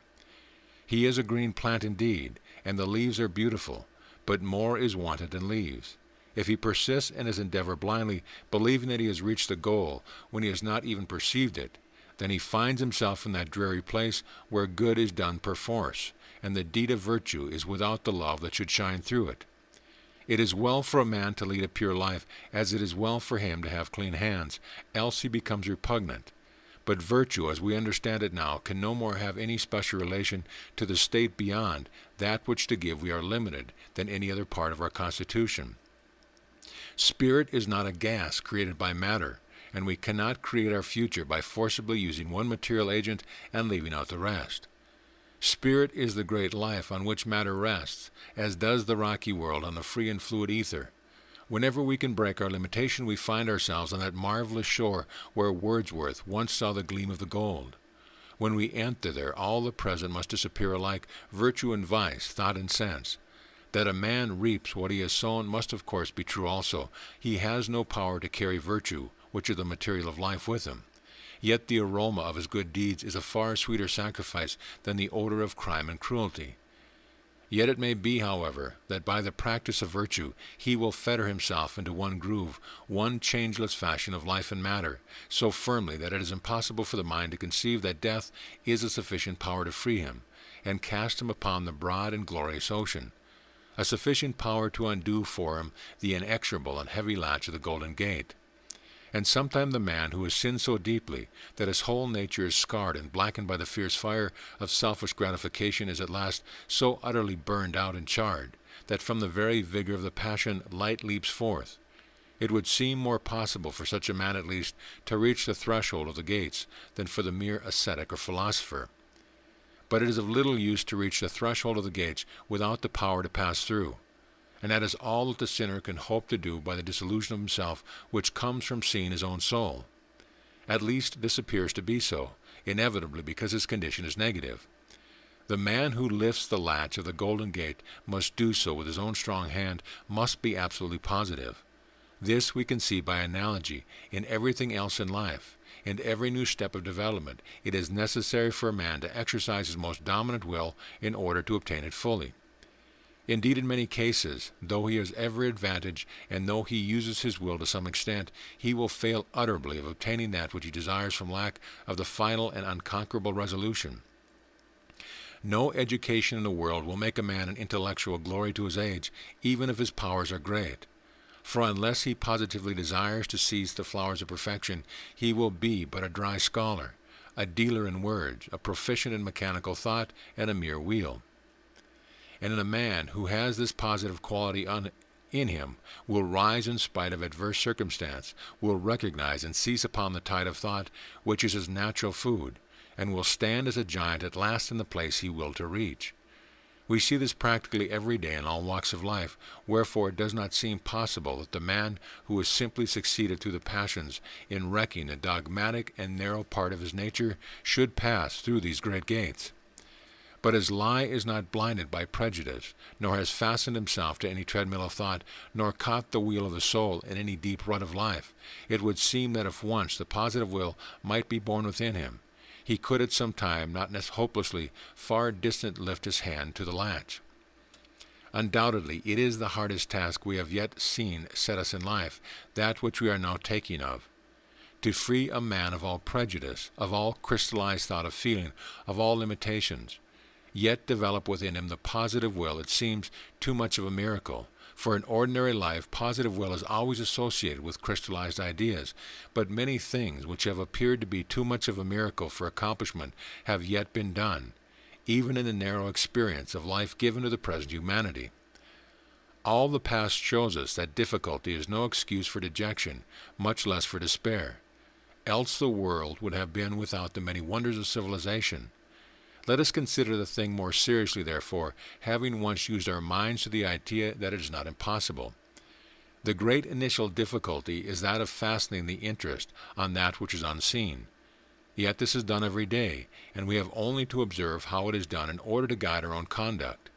He is a green plant indeed, and the leaves are beautiful, but more is wanted than leaves. If he persists in his endeavor blindly, believing that he has reached the goal when he has not even perceived it, then he finds himself in that dreary place where good is done perforce, and the deed of virtue is without the love that should shine through it. It is well for a man to lead a pure life, as it is well for him to have clean hands, else he becomes repugnant. But virtue, as we understand it now, can no more have any special relation to the state beyond that which to give we are limited than any other part of our constitution. Spirit is not a gas created by matter, and we cannot create our future by forcibly using one material agent and leaving out the rest. Spirit is the great life on which matter rests, as does the rocky world on the free and fluid ether. Whenever we can break our limitation, we find ourselves on that marvelous shore where Wordsworth once saw the gleam of the gold. When we enter there, all the present must disappear alike, virtue and vice, thought and sense. That a man reaps what he has sown must of course be true also. He has no power to carry virtue, which is the material of life, with him. Yet the aroma of his good deeds is a far sweeter sacrifice than the odor of crime and cruelty. Yet it may be, however, that by the practice of virtue he will fetter himself into one groove, one changeless fashion of life and matter, so firmly that it is impossible for the mind to conceive that death is a sufficient power to free him, and cast him upon the broad and glorious ocean, a sufficient power to undo for him the inexorable and heavy latch of the golden gate. And sometime the man who has sinned so deeply that his whole nature is scarred and blackened by the fierce fire of selfish gratification is at last so utterly burned out and charred, that from the very vigor of the passion light leaps forth. It would seem more possible for such a man at least to reach the threshold of the gates than for the mere ascetic or philosopher. But it is of little use to reach the threshold of the gates without the power to pass through. And that is all that the sinner can hope to do by the dissolution of himself which comes from seeing his own soul. At least this appears to be so, inevitably because his condition is negative. The man who lifts the latch of the golden gate must do so with his own strong hand, must be absolutely positive. This we can see by analogy in everything else in life. In every new step of development, it is necessary for a man to exercise his most dominant will in order to obtain it fully. Indeed, in many cases, though he has every advantage, and though he uses his will to some extent, he will fail utterly of obtaining that which he desires from lack of the final and unconquerable resolution. No education in the world will make a man an intellectual glory to his age, even if his powers are great. For unless he positively desires to seize the flowers of perfection, he will be but a dry scholar, a dealer in words, a proficient in mechanical thought, and a mere wheel. And in a man who has this positive quality in him, will rise in spite of adverse circumstance, will recognize and seize upon the tide of thought, which is his natural food, and will stand as a giant at last in the place he willed to reach. We see this practically every day in all walks of life, wherefore it does not seem possible that the man who has simply succeeded through the passions in wrecking the dogmatic and narrow part of his nature should pass through these great gates. But his lie is not blinded by prejudice, nor has fastened himself to any treadmill of thought, nor caught the wheel of the soul in any deep rut of life. It would seem that if once the positive will might be born within him, he could at some time, not hopelessly, far distant lift his hand to the latch. Undoubtedly, it is the hardest task we have yet seen set us in life, that which we are now taking of. To free a man of all prejudice, of all crystallized thought of feeling, of all limitations, yet develop within him the positive will, it seems too much of a miracle. For in ordinary life, positive will is always associated with crystallized ideas, but many things which have appeared to be too much of a miracle for accomplishment have yet been done, even in the narrow experience of life given to the present humanity. All the past shows us that difficulty is no excuse for dejection, much less for despair. Else the world would have been without the many wonders of civilization. Let us consider the thing more seriously, therefore, having once used our minds to the idea that it is not impossible. The great initial difficulty is that of fastening the interest on that which is unseen. Yet this is done every day, and we have only to observe how it is done in order to guide our own conduct.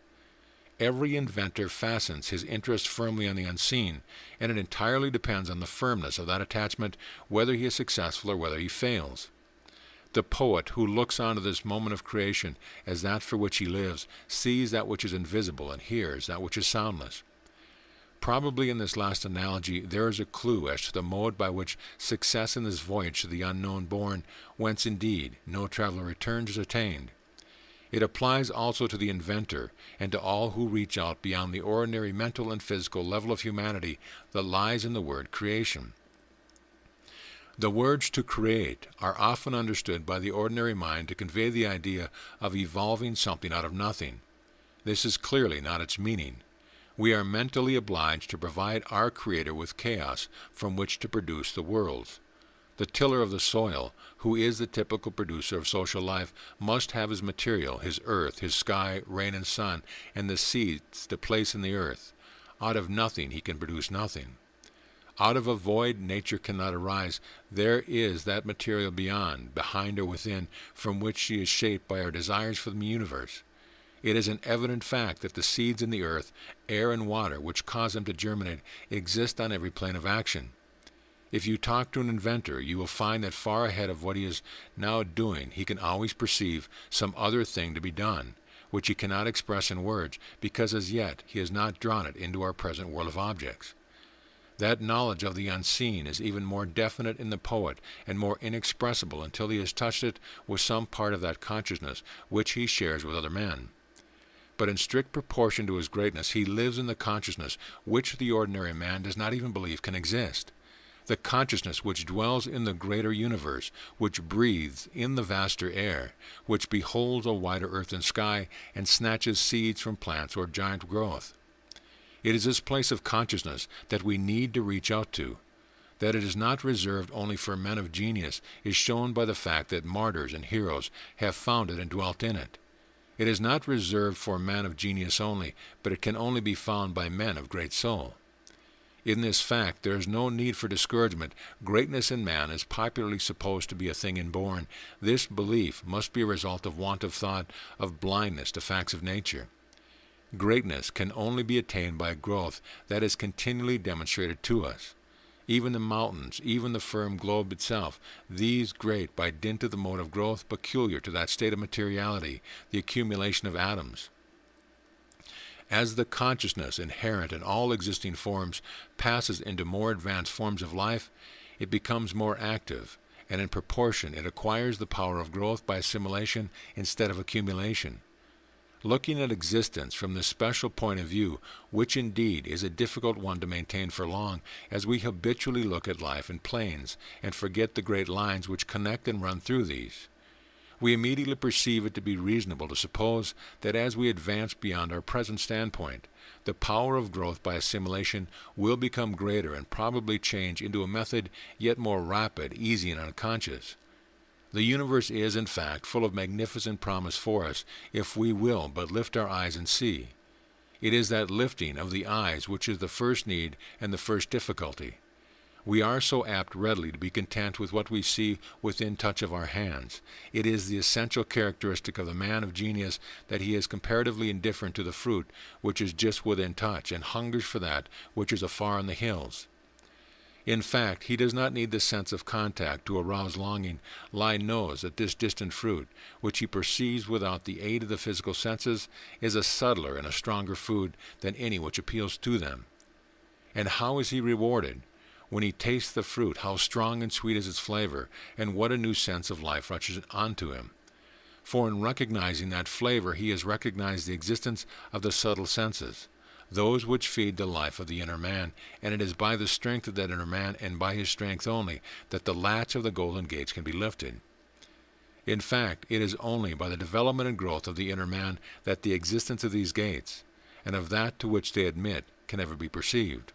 Every inventor fastens his interest firmly on the unseen, and it entirely depends on the firmness of that attachment whether he is successful or whether he fails. The poet who looks on to this moment of creation as that for which he lives sees that which is invisible and hears that which is soundless. Probably in this last analogy there is a clue as to the mode by which success in this voyage to the unknown bourne, whence indeed no traveler returns, is attained. It applies also to the inventor and to all who reach out beyond the ordinary mental and physical level of humanity that lies in the word creation. The words to create are often understood by the ordinary mind to convey the idea of evolving something out of nothing. This is clearly not its meaning. We are mentally obliged to provide our Creator with chaos from which to produce the worlds. The tiller of the soil, who is the typical producer of social life, must have his material, his earth, his sky, rain and sun, and the seeds to place in the earth. Out of nothing he can produce nothing. Out of a void nature cannot arise. There is that material beyond, behind or within, from which she is shaped by our desires for the universe. It is an evident fact that the seeds in the earth, air and water, which cause them to germinate, exist on every plane of action. If you talk to an inventor, you will find that far ahead of what he is now doing, he can always perceive some other thing to be done, which he cannot express in words, because as yet he has not drawn it into our present world of objects. That knowledge of the unseen is even more definite in the poet and more inexpressible until he has touched it with some part of that consciousness which he shares with other men. But in strict proportion to his greatness, he lives in the consciousness which the ordinary man does not even believe can exist. The consciousness which dwells in the greater universe, which breathes in the vaster air, which beholds a wider earth and sky, and snatches seeds from plants or giant growth. It is this place of consciousness that we need to reach out to. That it is not reserved only for men of genius is shown by the fact that martyrs and heroes have found it and dwelt in it. It is not reserved for men of genius only, but it can only be found by men of great soul. In this fact there is no need for discouragement. Greatness in man is popularly supposed to be a thing inborn. This belief must be a result of want of thought, of blindness to facts of nature. Greatness can only be attained by growth that is continually demonstrated to us. Even the mountains, even the firm globe itself, these great by dint of the mode of growth peculiar to that state of materiality, the accumulation of atoms. As the consciousness inherent in all existing forms passes into more advanced forms of life, it becomes more active, and in proportion it acquires the power of growth by assimilation instead of accumulation. Looking at existence from this special point of view, which indeed is a difficult one to maintain for long, as we habitually look at life in planes and forget the great lines which connect and run through these, we immediately perceive it to be reasonable to suppose that as we advance beyond our present standpoint, the power of growth by assimilation will become greater and probably change into a method yet more rapid, easy, and unconscious. The universe is, in fact, full of magnificent promise for us, if we will but lift our eyes and see. It is that lifting of the eyes which is the first need and the first difficulty. We are so apt readily to be content with what we see within touch of our hands. It is the essential characteristic of the man of genius that he is comparatively indifferent to the fruit which is just within touch, and hungers for that which is afar on the hills. In fact, he does not need the sense of contact to arouse longing. He knows that this distant fruit, which he perceives without the aid of the physical senses, is a subtler and a stronger food than any which appeals to them. And how is he rewarded? When he tastes the fruit, how strong and sweet is its flavor, and what a new sense of life rushes onto him. For in recognizing that flavor he has recognized the existence of the subtle senses, those which feed the life of the inner man, and it is by the strength of that inner man, and by his strength only, that the latch of the golden gates can be lifted. In fact, it is only by the development and growth of the inner man that the existence of these gates, and of that to which they admit, can ever be perceived.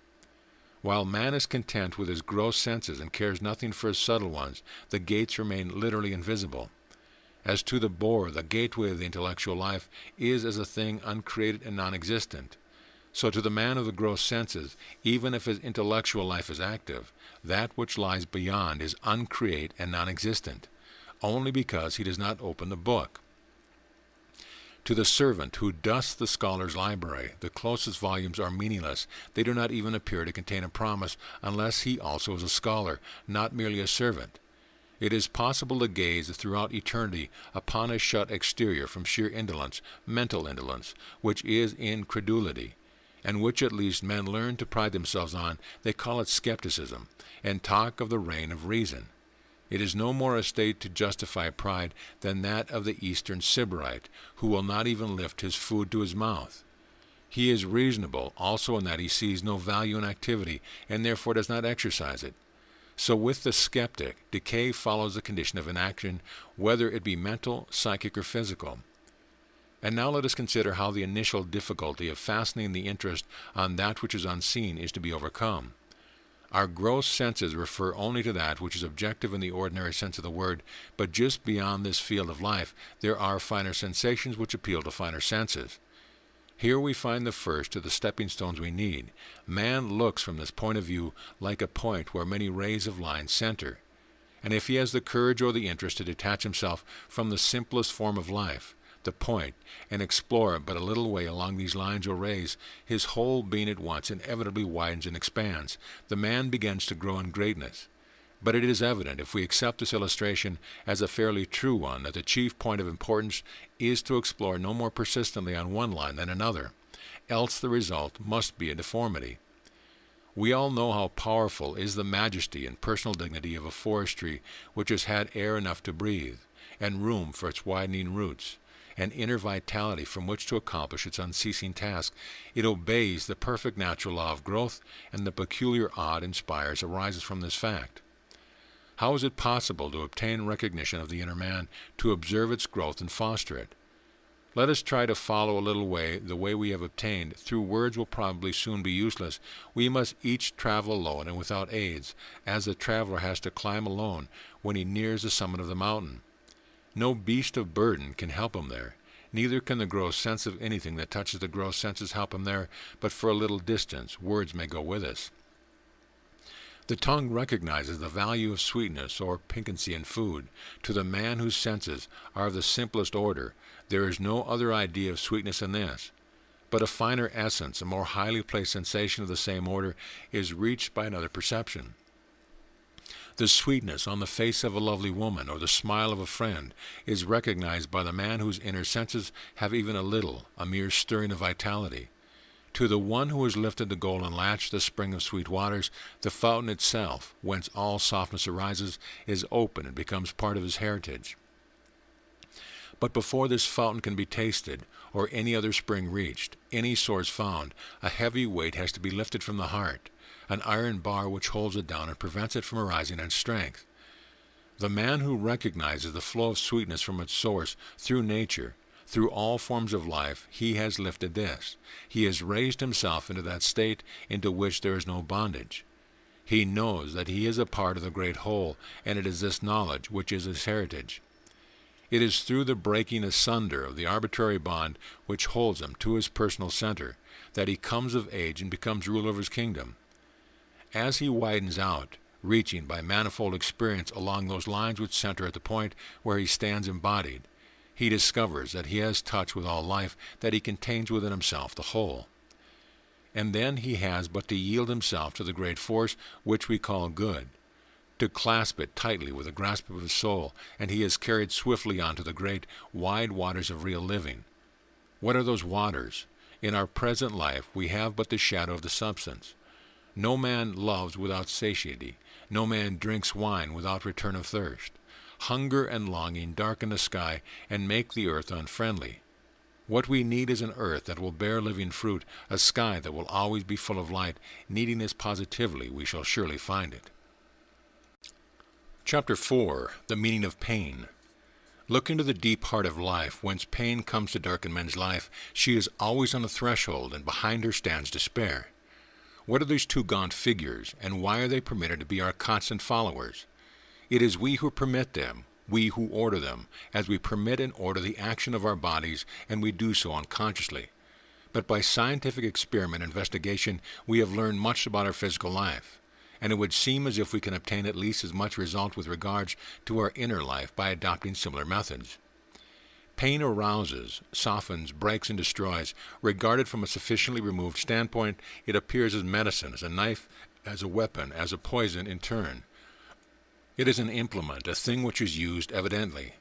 While man is content with his gross senses and cares nothing for his subtle ones, the gates remain literally invisible. As to the boar, the gateway of the intellectual life is as a thing uncreated and non-existent. So to the man of the gross senses, even if his intellectual life is active, that which lies beyond is uncreate and non-existent, only because he does not open the book. To the servant who dusts the scholar's library, the closest volumes are meaningless. They do not even appear to contain a promise, unless he also is a scholar, not merely a servant. It is possible to gaze throughout eternity upon a shut exterior from sheer indolence, mental indolence, which is incredulity, and which at least men learn to pride themselves on. They call it skepticism, and talk of the reign of reason. It is no more a state to justify pride than that of the Eastern Sybarite, who will not even lift his food to his mouth. He is reasonable also in that he sees no value in activity, and therefore does not exercise it. So with the skeptic, decay follows the condition of inaction, whether it be mental, psychic, or physical. And now let us consider how the initial difficulty of fastening the interest on that which is unseen is to be overcome. Our gross senses refer only to that which is objective in the ordinary sense of the word, but just beyond this field of life there are finer sensations which appeal to finer senses. Here we find the first to the stepping stones we need. Man looks from this point of view like a point where many rays of line center. And if he has the courage or the interest to detach himself from the simplest form of life, the point, and explore but a little way along these lines or rays, his whole being at once inevitably widens and expands. The man begins to grow in greatness. But it is evident, if we accept this illustration as a fairly true one, that the chief point of importance is to explore no more persistently on one line than another, else the result must be a deformity. We all know how powerful is the majesty and personal dignity of a forest tree which has had air enough to breathe, and room for its widening roots, and inner vitality from which to accomplish its unceasing task. It obeys the perfect natural law of growth, and the peculiar awe it inspires arises from this fact. How is it possible to obtain recognition of the inner man, to observe its growth and foster it? Let us try to follow a little way the way we have obtained. Through words will probably soon be useless. We must each travel alone and without aids, as the traveler has to climb alone when he nears the summit of the mountain. No beast of burden can help him there. Neither can the gross sense of anything that touches the gross senses help him there, but for a little distance words may go with us. The tongue recognizes the value of sweetness or piquancy in food. To the man whose senses are of the simplest order, there is no other idea of sweetness than this. But a finer essence, a more highly placed sensation of the same order, is reached by another perception. The sweetness on the face of a lovely woman, or the smile of a friend, is recognized by the man whose inner senses have even a mere stirring of vitality. To the one who has lifted the golden latch, the spring of sweet waters, the fountain itself, whence all softness arises, is open and becomes part of his heritage. But before this fountain can be tasted, or any other spring reached, any source found, a heavy weight has to be lifted from the heart, an iron bar which holds it down and prevents it from arising in strength. The man who recognizes the flow of sweetness from its source through nature, through all forms of life, he has lifted this. He has raised himself into that state into which there is no bondage. He knows that he is a part of the great whole, and it is this knowledge which is his heritage. It is through the breaking asunder of the arbitrary bond which holds him to his personal center that he comes of age and becomes ruler of his kingdom. As he widens out, reaching by manifold experience along those lines which center at the point where he stands embodied, he discovers that he has touch with all life, that he contains within himself the whole. And then he has but to yield himself to the great force which we call good, to clasp it tightly with the grasp of his soul, and he is carried swiftly on to the great, wide waters of real living. What are those waters? In our present life we have but the shadow of the substance. No man loves without satiety. No man drinks wine without return of thirst. Hunger and longing darken the sky and make the earth unfriendly. What we need is an earth that will bear living fruit, a sky that will always be full of light. Needing this positively, we shall surely find it. Chapter 4. The Meaning of Pain. Look into the deep heart of life, whence pain comes to darken men's life. She is always on the threshold, and behind her stands despair. What are these two gaunt figures, and why are they permitted to be our constant followers? It is we who permit them, we who order them, as we permit and order the action of our bodies, and we do so unconsciously. But by scientific experiment and investigation, we have learned much about our physical life, and it would seem as if we can obtain at least as much result with regards to our inner life by adopting similar methods. Pain arouses, softens, breaks, and destroys. Regarded from a sufficiently removed standpoint, it appears as medicine, as a knife, as a weapon, as a poison in turn. It is an implement, a thing which is used evidently.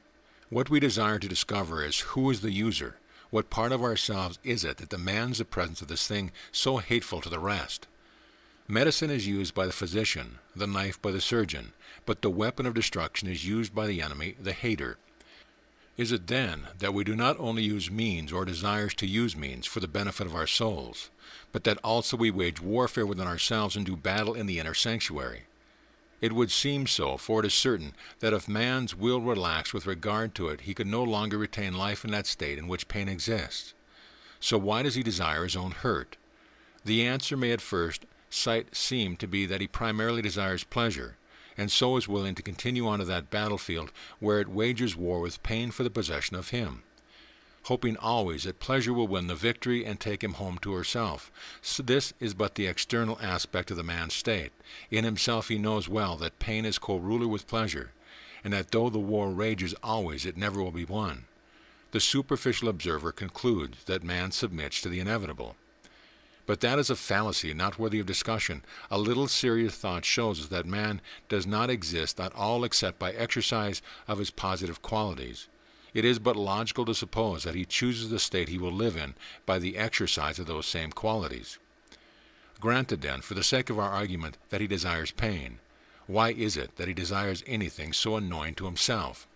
What we desire to discover is who is the user, what part of ourselves is it that demands the presence of this thing so hateful to the rest. Medicine is used by the physician, the knife by the surgeon, but the weapon of destruction is used by the enemy, the hater. Is it then that we do not only use means or desires to use means for the benefit of our souls, but that also we wage warfare within ourselves and do battle in the inner sanctuary? It would seem so, for it is certain that if man's will relaxed with regard to it, he could no longer retain life in that state in which pain exists. So why does he desire his own hurt? The answer may at first sight seem to be that he primarily desires pleasure, and so is willing to continue on to that battlefield where it wages war with pain for the possession of him. hoping always that pleasure will win the victory and take him home to herself. So this is but the external aspect of the man's state. In himself he knows well that pain is co-ruler with pleasure, and that though the war rages always, it never will be won. The superficial observer concludes that man submits to the inevitable. But that is a fallacy not worthy of discussion. A little serious thought shows us that man does not exist at all except by exercise of his positive qualities. It is but logical to suppose that he chooses the state he will live in by the exercise of those same qualities. Granted, then, for the sake of our argument, that he desires pain, why is it that he desires anything so annoying to himself?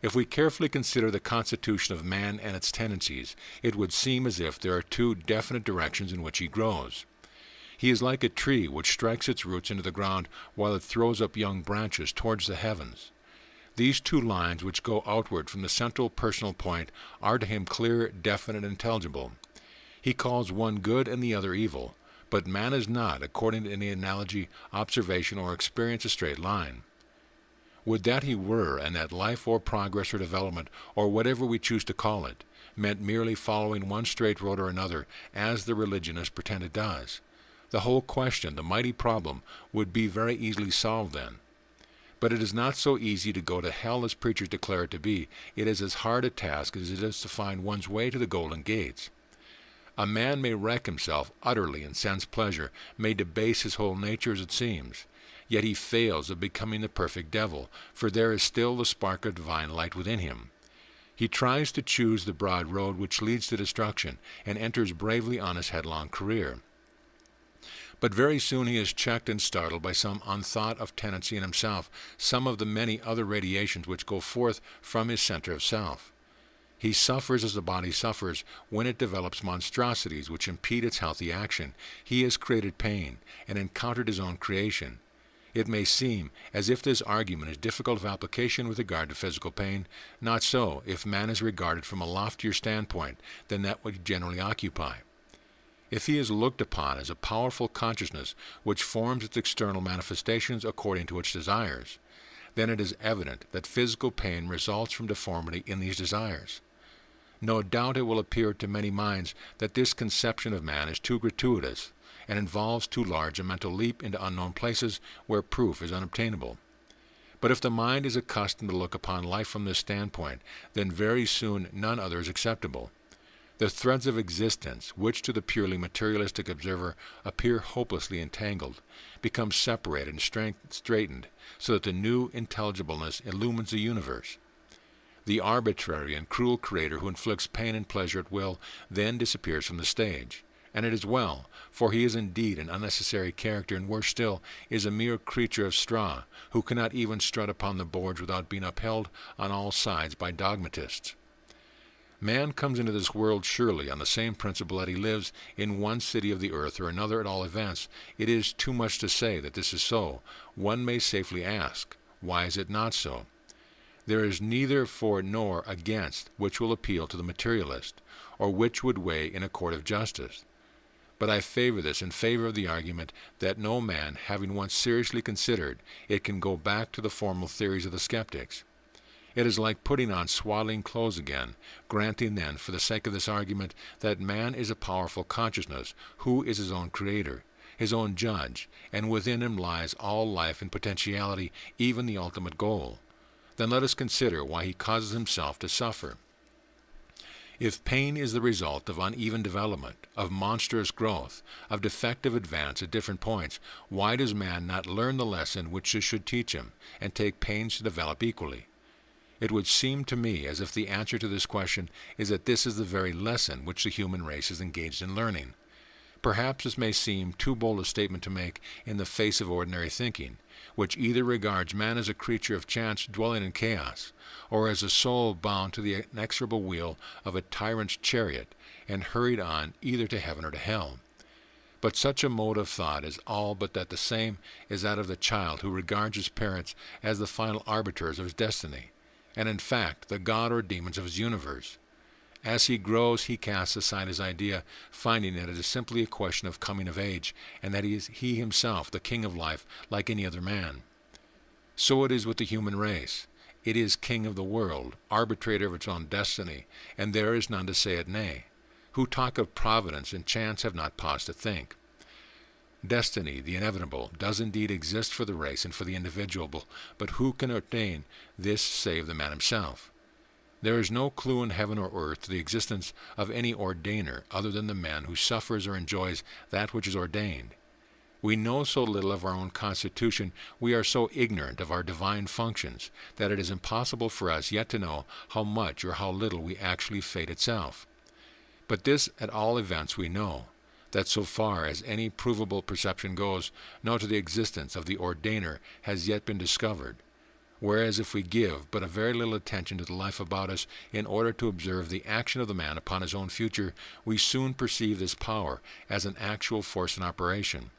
If we carefully consider the constitution of man and its tendencies, it would seem as if there are two definite directions in which he grows. He is like a tree which strikes its roots into the ground while it throws up young branches towards the heavens. These two lines which go outward from the central personal point are to him clear, definite, and intelligible. He calls one good and the other evil, but man is not, according to any analogy, observation, or experience, a straight line. Would that he were, and that life or progress or development, or whatever we choose to call it, meant merely following one straight road or another, as the religionist pretend it does. The whole question, the mighty problem, would be very easily solved then. But it is not so easy to go to hell as preachers declare it to be. It is as hard a task as it is to find one's way to the golden gates. A man may wreck himself utterly in sense pleasure, may debase his whole nature as it seems, yet he fails of becoming the perfect devil, for there is still the spark of divine light within him. He tries to choose the broad road which leads to destruction, and enters bravely on his headlong career. But very soon he is checked and startled by some unthought of tendency in himself, some of the many other radiations which go forth from his center of self. He suffers as the body suffers when it develops monstrosities which impede its healthy action. He has created pain, and encountered his own creation. It may seem as if this argument is difficult of application with regard to physical pain. Not so, if man is regarded from a loftier standpoint than that which generally occupy. If he is looked upon as a powerful consciousness which forms its external manifestations according to its desires, then it is evident that physical pain results from deformity in these desires. No doubt it will appear to many minds that this conception of man is too gratuitous, and involves too large a mental leap into unknown places where proof is unobtainable. But if the mind is accustomed to look upon life from this standpoint, then very soon none other is acceptable. The threads of existence, which to the purely materialistic observer appear hopelessly entangled, become separated and straightened, so that the new intelligibleness illumines the universe. The arbitrary and cruel creator who inflicts pain and pleasure at will then disappears from the stage. And it is well, for he is indeed an unnecessary character, and worse still, is a mere creature of straw, who cannot even strut upon the boards without being upheld on all sides by dogmatists. Man comes into this world surely on the same principle that he lives in one city of the earth or another. At all events, it is too much to say that this is so. One may safely ask, why is it not so? There is neither for nor against which will appeal to the materialist, or which would weigh in a court of justice. But I favor this in favor of the argument that no man, having once seriously considered it, can go back to the formal theories of the skeptics. It is like putting on swaddling clothes again, granting then, for the sake of this argument, that man is a powerful consciousness, who is his own creator, his own judge, and within him lies all life and potentiality, even the ultimate goal. Then let us consider why he causes himself to suffer. If pain is the result of uneven development, of monstrous growth, of defective advance at different points, why does man not learn the lesson which this should teach him, and take pains to develop equally? It would seem to me as if the answer to this question is that this is the very lesson which the human race is engaged in learning. Perhaps this may seem too bold a statement to make in the face of ordinary thinking, which either regards man as a creature of chance dwelling in chaos, or as a soul bound to the inexorable wheel of a tyrant's chariot, and hurried on either to heaven or to hell. But such a mode of thought is all but that the same as that of the child who regards his parents as the final arbiters of his destiny, and in fact the god or demons of his universe. As he grows, he casts aside his idea, finding that it is simply a question of coming of age, and that he himself the king of life like any other man. So it is with the human race. It is king of the world, arbitrator of its own destiny, and there is none to say it nay. Who talk of providence and chance have not paused to think. Destiny, the inevitable, does indeed exist for the race and for the individual, but who can ordain this save the man himself? There is no clue in heaven or earth to the existence of any ordainer other than the man who suffers or enjoys that which is ordained. We know so little of our own constitution, we are so ignorant of our divine functions, that it is impossible for us yet to know how much or how little we actually fate itself. But this at all events we know, that so far as any provable perception goes, no to the existence of the ordainer has yet been discovered. Whereas if we give but a very little attention to the life about us in order to observe the action of the man upon his own future, we soon perceive this power as an actual force in operation.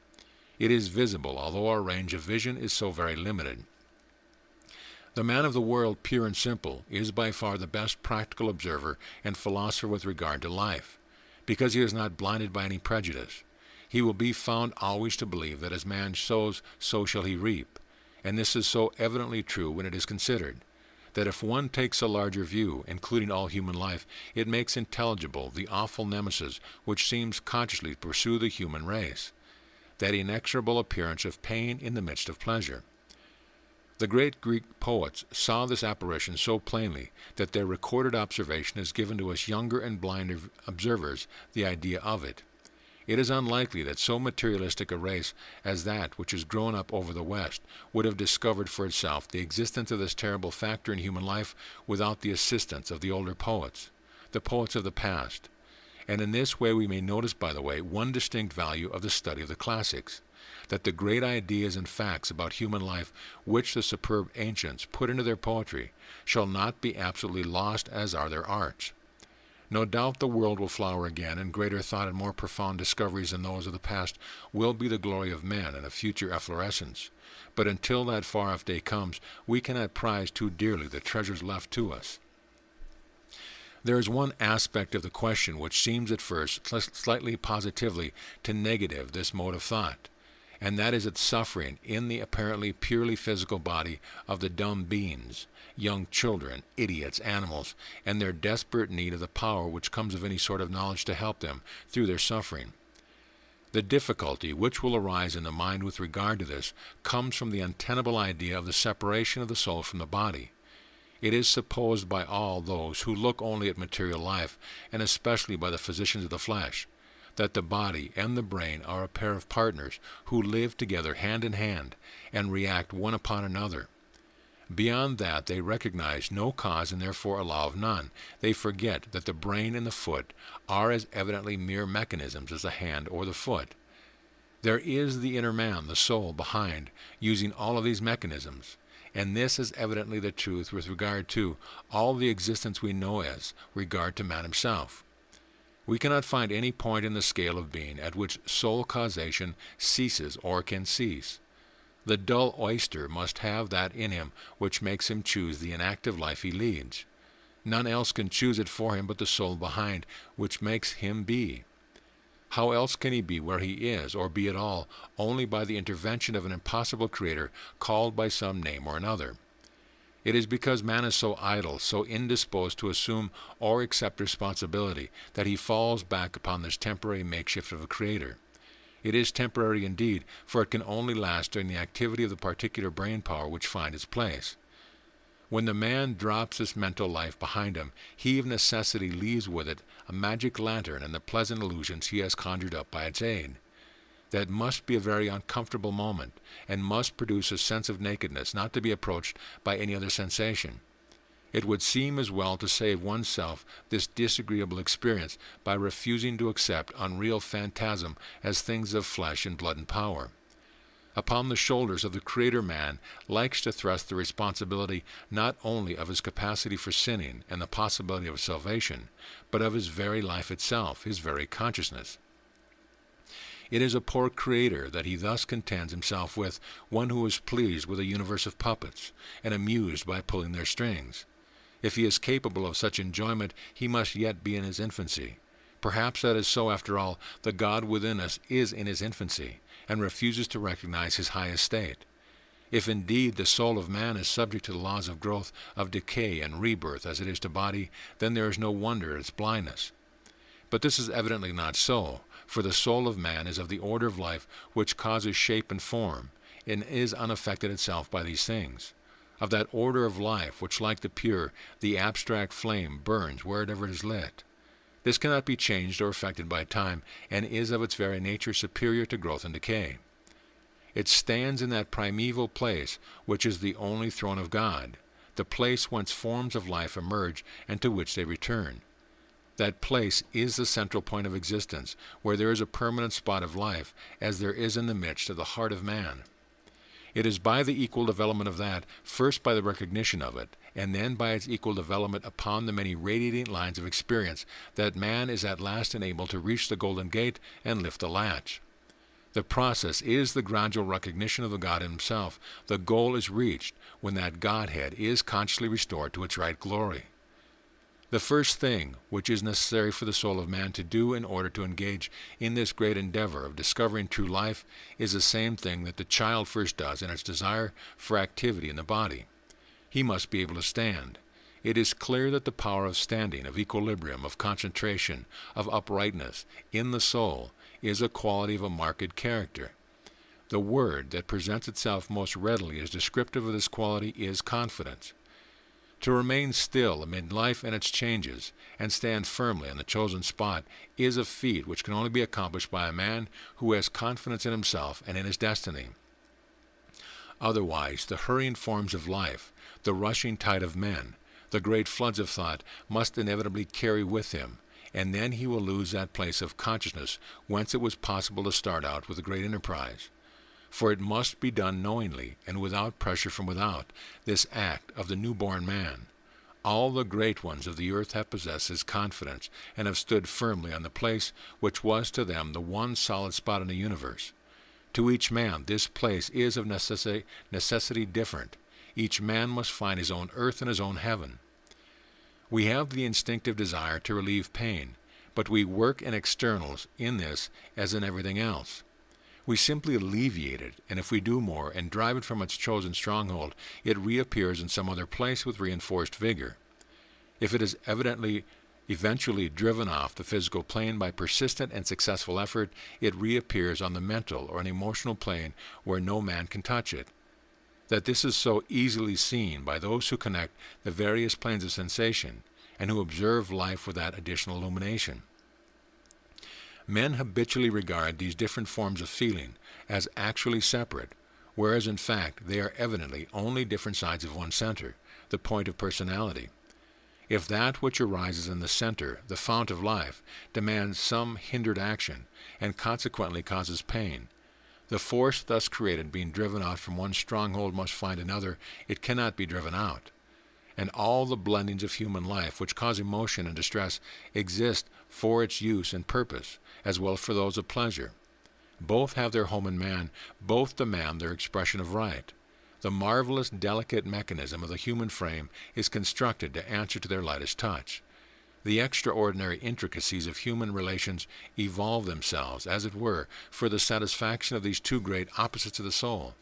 It is visible, although our range of vision is so very limited. The man of the world, pure and simple, is by far the best practical observer and philosopher with regard to life, because he is not blinded by any prejudice. He will be found always to believe that as man sows, so shall he reap, and this is so evidently true when it is considered, that if one takes a larger view, including all human life, it makes intelligible the awful nemesis which seems consciously to pursue the human race, that inexorable appearance of pain in the midst of pleasure. The great Greek poets saw this apparition so plainly that their recorded observation has given to us younger and blinder observers the idea of it. It is unlikely that so materialistic a race as that which has grown up over the West would have discovered for itself the existence of this terrible factor in human life without the assistance of the older poets, the poets of the past. And in this way we may notice, by the way, one distinct value of the study of the classics, that the great ideas and facts about human life which the superb ancients put into their poetry shall not be absolutely lost as are their arts. No doubt the world will flower again, and greater thought and more profound discoveries than those of the past will be the glory of men and of future efflorescence. But until that far-off day comes, we cannot prize too dearly the treasures left to us. There is one aspect of the question which seems at first slightly positively to negative this mode of thought, and that is its suffering in the apparently purely physical body of the dumb beings, young children, idiots, animals, and their desperate need of the power which comes of any sort of knowledge to help them through their suffering. The difficulty which will arise in the mind with regard to this comes from the untenable idea of the separation of the soul from the body. It is supposed by all those who look only at material life, and especially by the physicians of the flesh, that the body and the brain are a pair of partners who live together hand in hand and react one upon another. Beyond that they recognize no cause and therefore allow of none. They forget that the brain and the foot are as evidently mere mechanisms as the hand or the foot. There is the inner man, the soul, behind, using all of these mechanisms. And this is evidently the truth with regard to all the existence we know as regard to man himself. We cannot find any point in the scale of being at which soul causation ceases or can cease. The dull oyster must have that in him which makes him choose the inactive life he leads. None else can choose it for him but the soul behind, which makes him be. How else can he be where he is, or be at all, only by the intervention of an impossible creator called by some name or another? It is because man is so idle, so indisposed to assume or accept responsibility, that he falls back upon this temporary makeshift of a creator. It is temporary indeed, for it can only last during the activity of the particular brain power which finds its place. When the man drops this mental life behind him, he of necessity leaves with it a magic lantern and the pleasant illusions he has conjured up by its aid. That must be a very uncomfortable moment, and must produce a sense of nakedness not to be approached by any other sensation. It would seem as well to save oneself this disagreeable experience by refusing to accept unreal phantasm as things of flesh and blood and power. Upon the shoulders of the Creator man likes to thrust the responsibility not only of his capacity for sinning and the possibility of salvation, but of his very life itself, his very consciousness. It is a poor creator that he thus contends himself with, one who is pleased with a universe of puppets, and amused by pulling their strings. If he is capable of such enjoyment, he must yet be in his infancy. Perhaps that is so after all. The God within us is in his infancy, and refuses to recognize his high estate. If indeed the soul of man is subject to the laws of growth, of decay and rebirth as it is to body, then there is no wonder at its blindness. But this is evidently not so, for the soul of man is of the order of life which causes shape and form, and is unaffected itself by these things. Of that order of life which, like the pure, the abstract flame burns wherever it is lit. This cannot be changed or affected by time, and is of its very nature superior to growth and decay. It stands in that primeval place which is the only throne of God, the place whence forms of life emerge and to which they return. That place is the central point of existence, where there is a permanent spot of life, as there is in the midst of the heart of man. It is by the equal development of that, first by the recognition of it, and then by its equal development upon the many radiating lines of experience, that man is at last enabled to reach the golden gate and lift the latch. The process is the gradual recognition of the God in himself. The goal is reached when that Godhead is consciously restored to its right glory. The first thing which is necessary for the soul of man to do in order to engage in this great endeavor of discovering true life is the same thing that the child first does in its desire for activity in the body. He must be able to stand. It is clear that the power of standing, of equilibrium, of concentration, of uprightness in the soul is a quality of a marked character. The word that presents itself most readily as descriptive of this quality is confidence. To remain still amid life and its changes, and stand firmly on the chosen spot, is a feat which can only be accomplished by a man who has confidence in himself and in his destiny. Otherwise, the hurrying forms of life, the rushing tide of men, the great floods of thought must inevitably carry with him, and then he will lose that place of consciousness whence it was possible to start out with a great enterprise. For it must be done knowingly and without pressure from without, this act of the newborn man. All the great ones of the earth have possessed his confidence and have stood firmly on the place which was to them the one solid spot in the universe. To each man this place is of necessity different. Each man must find his own earth and his own heaven. We have the instinctive desire to relieve pain, but we work in externals in this as in everything else. We simply alleviate it, and if we do more and drive it from its chosen stronghold, it reappears in some other place with reinforced vigor. If it is eventually driven off the physical plane by persistent and successful effort, it reappears on the mental or an emotional plane where no man can touch it. That this is so easily seen by those who connect the various planes of sensation and who observe life with that additional illumination. Men habitually regard these different forms of feeling as actually separate, whereas in fact they are evidently only different sides of one center, the point of personality. If that which arises in the center, the fount of life, demands some hindered action, and consequently causes pain, the force thus created being driven out from one stronghold must find another it cannot be driven out. And all the blendings of human life which cause emotion and distress exist for its use and purpose, as well for those of pleasure. Both have their home in man, both demand their expression of right. The marvelous, delicate mechanism of the human frame is constructed to answer to their lightest touch. The extraordinary intricacies of human relations evolve themselves, as it were, for the satisfaction of these two great opposites of the soul.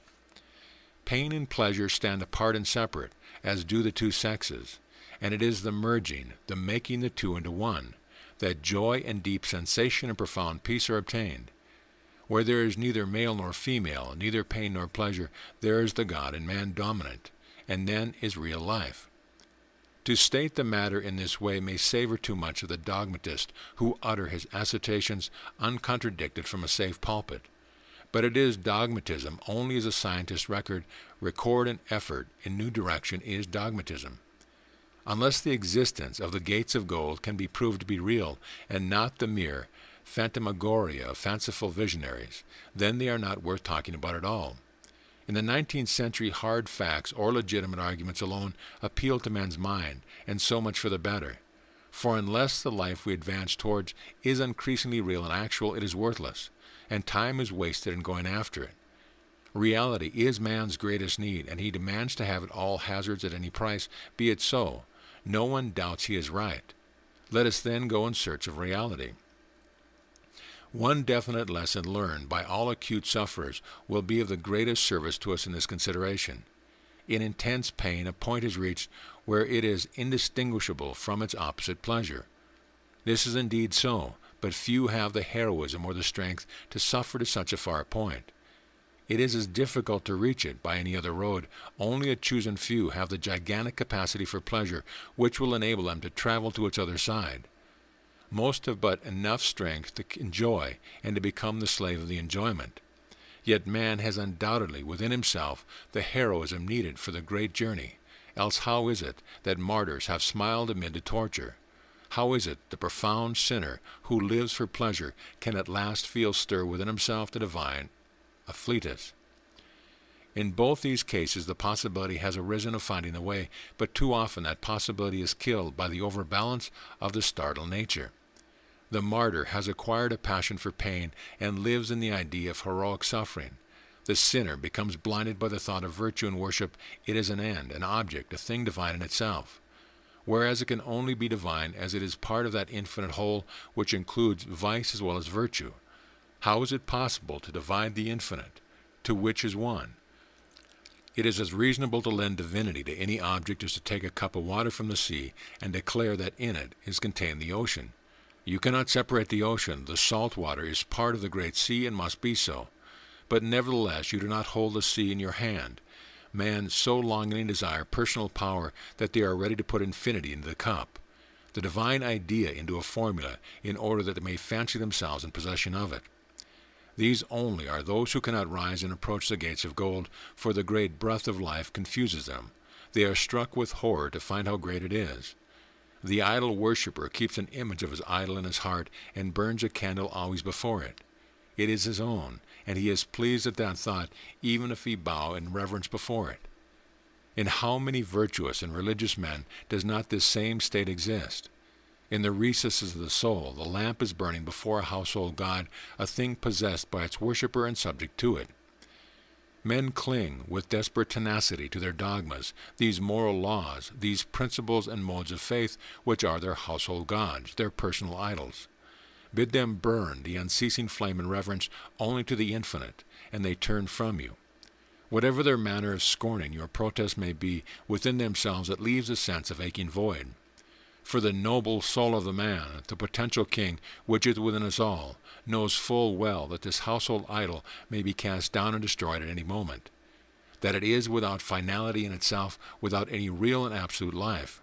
Pain and pleasure stand apart and separate, as do the two sexes, and it is the merging, the making the two into one, that joy and deep sensation and profound peace are obtained. Where there is neither male nor female, neither pain nor pleasure, there is the God in man dominant, and then is real life. To state the matter in this way may savor too much of the dogmatist who utter his assertions uncontradicted from a safe pulpit. But it is dogmatism only as a scientist's record and effort in new direction is dogmatism. Unless the existence of the gates of gold can be proved to be real, and not the mere phantasmagoria of fanciful visionaries, then they are not worth talking about at all. In the 19th century, hard facts or legitimate arguments alone appeal to man's mind, and so much for the better. For unless the life we advance towards is increasingly real and actual, it is worthless, and time is wasted in going after it. Reality is man's greatest need, and he demands to have it all hazards at any price. Be it so. No one doubts he is right. Let us then go in search of reality. One definite lesson learned by all acute sufferers will be of the greatest service to us in this consideration. In intense pain, a point is reached where it is indistinguishable from its opposite pleasure. This is indeed so, but few have the heroism or the strength to suffer to such a far point. It is as difficult to reach it by any other road. Only a chosen few have the gigantic capacity for pleasure which will enable them to travel to its other side. Most have but enough strength to enjoy and to become the slave of the enjoyment. Yet man has undoubtedly within himself the heroism needed for the great journey. Else how is it that martyrs have smiled amid the torture? How is it the profound sinner who lives for pleasure can at last feel stir within himself the divine afflatus? In both these cases the possibility has arisen of finding the way, but too often that possibility is killed by the overbalance of the startled nature. The martyr has acquired a passion for pain and lives in the idea of heroic suffering. The sinner becomes blinded by the thought of virtue and worship. It is an end, an object, a thing divine in itself. Whereas it can only be divine as it is part of that infinite whole which includes vice as well as virtue. How is it possible to divide the infinite, to which is one? It is as reasonable to lend divinity to any object as to take a cup of water from the sea and declare that in it is contained the ocean. You cannot separate the ocean. The salt water is part of the great sea and must be so. But nevertheless you do not hold the sea in your hand. Men so longingly desire personal power that they are ready to put infinity into the cup, the divine idea into a formula, in order that they may fancy themselves in possession of it. These only are those who cannot rise and approach the gates of gold, for the great breath of life confuses them. They are struck with horror to find how great it is. The idol worshipper keeps an image of his idol in his heart and burns a candle always before it. It is his own, and he is pleased at that thought, even if he bow in reverence before it. In how many virtuous and religious men does not this same state exist? In the recesses of the soul, the lamp is burning before a household god, a thing possessed by its worshipper and subject to it. Men cling with desperate tenacity to their dogmas, these moral laws, these principles and modes of faith, which are their household gods, their personal idols. Bid them burn the unceasing flame in reverence only to the infinite, and they turn from you. Whatever their manner of scorning your protest may be, within themselves it leaves a sense of aching void. For the noble soul of the man, the potential king, which is within us all, knows full well that this household idol may be cast down and destroyed at any moment, that it is without finality in itself, without any real and absolute life.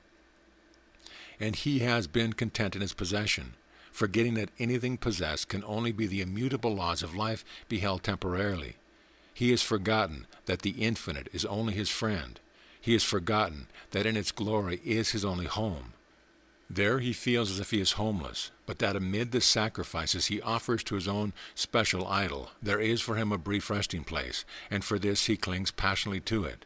And he has been content in its possession, forgetting that anything possessed can only be the immutable laws of life beheld temporarily. He has forgotten that the infinite is only his friend. He has forgotten that in its glory is his only home. There he feels as if he is homeless, but that amid the sacrifices he offers to his own special idol, there is for him a brief resting place, and for this he clings passionately to it.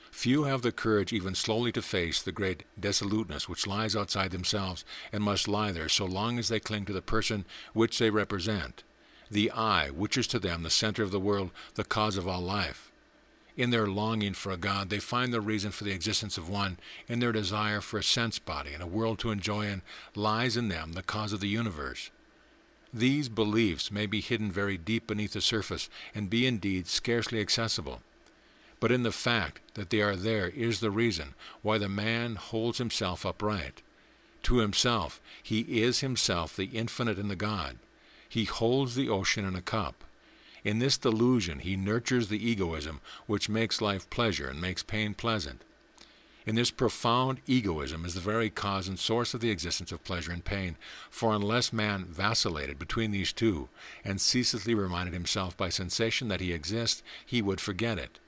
Few have the courage even slowly to face the great dissoluteness which lies outside themselves, and must lie there so long as they cling to the person which they represent, the I, which is to them the center of the world, the cause of all life. In their longing for a God, they find the reason for the existence of one. In their desire for a sense body and a world to enjoy in, lies in them the cause of the universe. These beliefs may be hidden very deep beneath the surface, and be indeed scarcely accessible. But in the fact that they are there is the reason why the man holds himself upright. To himself, he is himself the infinite in the God. He holds the ocean in a cup. In this delusion he nurtures the egoism which makes life pleasure and makes pain pleasant. In this profound egoism is the very cause and source of the existence of pleasure and pain, for unless man vacillated between these two, and ceaselessly reminded himself by sensation that he exists, he would forget it.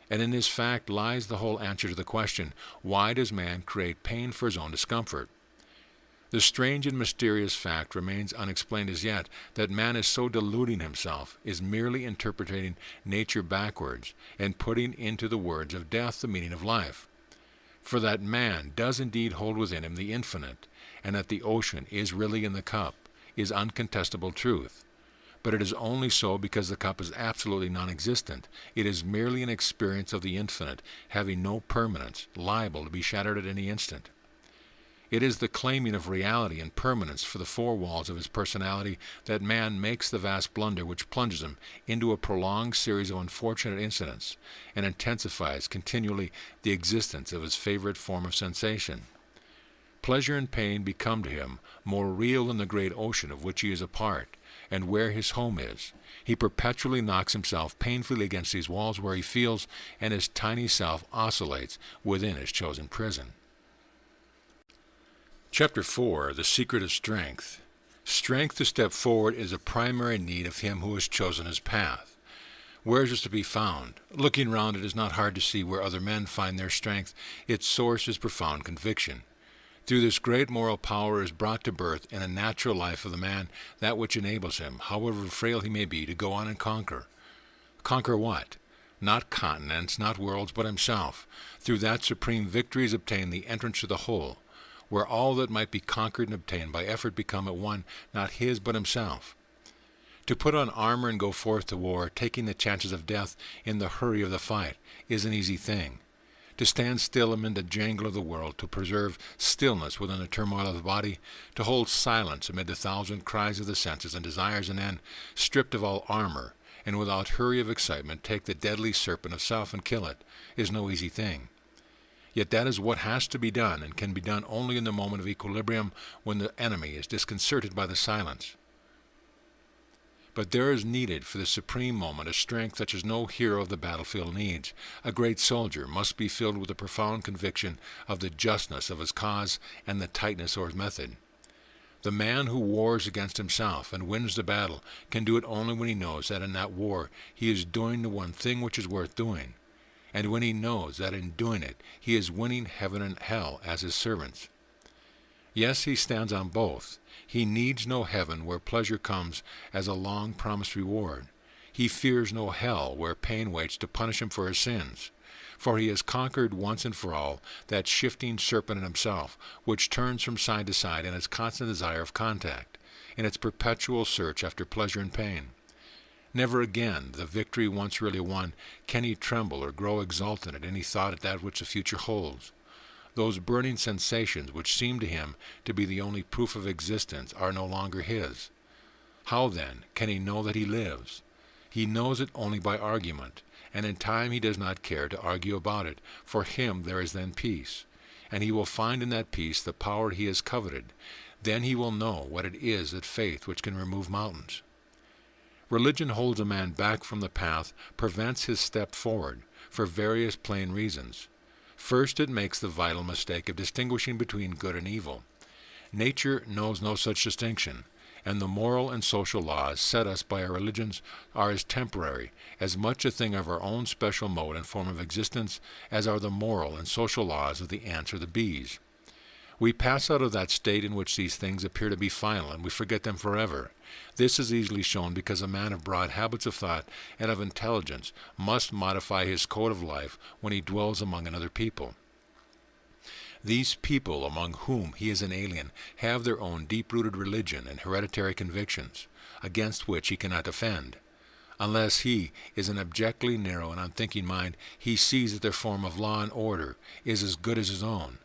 And in this fact lies the whole answer to the question, why does man create pain for his own discomfort? The strange and mysterious fact remains unexplained as yet, that man is so deluding himself, is merely interpreting nature backwards, and putting into the words of death the meaning of life. For that man does indeed hold within him the infinite, and that the ocean is really in the cup, is uncontestable truth. But it is only so because the cup is absolutely non-existent. It is merely an experience of the infinite, having no permanence, liable to be shattered at any instant. It is the claiming of reality and permanence for the four walls of his personality that man makes the vast blunder which plunges him into a prolonged series of unfortunate incidents and intensifies continually the existence of his favorite form of sensation. Pleasure and pain become to him more real than the great ocean of which he is a part, and where his home is. He perpetually knocks himself painfully against these walls where he feels, and his tiny self oscillates within his chosen prison. Chapter 4. The Secret of Strength. Strength to step forward is a primary need of him who has chosen his path. Where is it to be found? Looking round, it is not hard to see where other men find their strength. Its source is profound conviction. Through this great moral power is brought to birth in a natural life of the man that which enables him, however frail he may be, to go on and conquer. Conquer what? Not continents, not worlds, but himself. Through that supreme victory is obtained the entrance to the whole, where all that might be conquered and obtained by effort become at one, not his but himself. To put on armor and go forth to war, taking the chances of death in the hurry of the fight, is an easy thing. To stand still amid the jangle of the world, to preserve stillness within the turmoil of the body, to hold silence amid the thousand cries of the senses and desires, and then, stripped of all armor, and without hurry of excitement, take the deadly serpent of self and kill it, is no easy thing. Yet that is what has to be done, and can be done only in the moment of equilibrium when the enemy is disconcerted by the silence. But there is needed for the supreme moment a strength such as no hero of the battlefield needs. A great soldier must be filled with a profound conviction of the justness of his cause and the tightness of his method. The man who wars against himself and wins the battle can do it only when he knows that in that war he is doing the one thing which is worth doing, and when he knows that in doing it he is winning heaven and hell as his servants. Yes, he stands on both. He needs no heaven where pleasure comes as a long-promised reward. He fears no hell where pain waits to punish him for his sins. For he has conquered once and for all that shifting serpent in himself, which turns from side to side in its constant desire of contact, in its perpetual search after pleasure and pain. Never again, the victory once really won, can he tremble or grow exultant at any thought at that which the future holds. Those burning sensations which seem to him to be the only proof of existence are no longer his. How, then, can he know that he lives? He knows it only by argument, and in time he does not care to argue about it. For him there is then peace, and he will find in that peace the power he has coveted. Then he will know what it is that faith which can remove mountains. Religion holds a man back from the path, prevents his step forward, for various plain reasons. First, it makes the vital mistake of distinguishing between good and evil. Nature knows no such distinction, and the moral and social laws set us by our religions are as temporary, as much a thing of our own special mode and form of existence as are the moral and social laws of the ants or the bees. We pass out of that state in which these things appear to be final, and we forget them forever. This is easily shown because a man of broad habits of thought and of intelligence must modify his code of life when he dwells among another people. These people among whom he is an alien have their own deep-rooted religion and hereditary convictions, against which he cannot offend. Unless he is an abjectly narrow and unthinking mind, he sees that their form of law and order is as good as his own.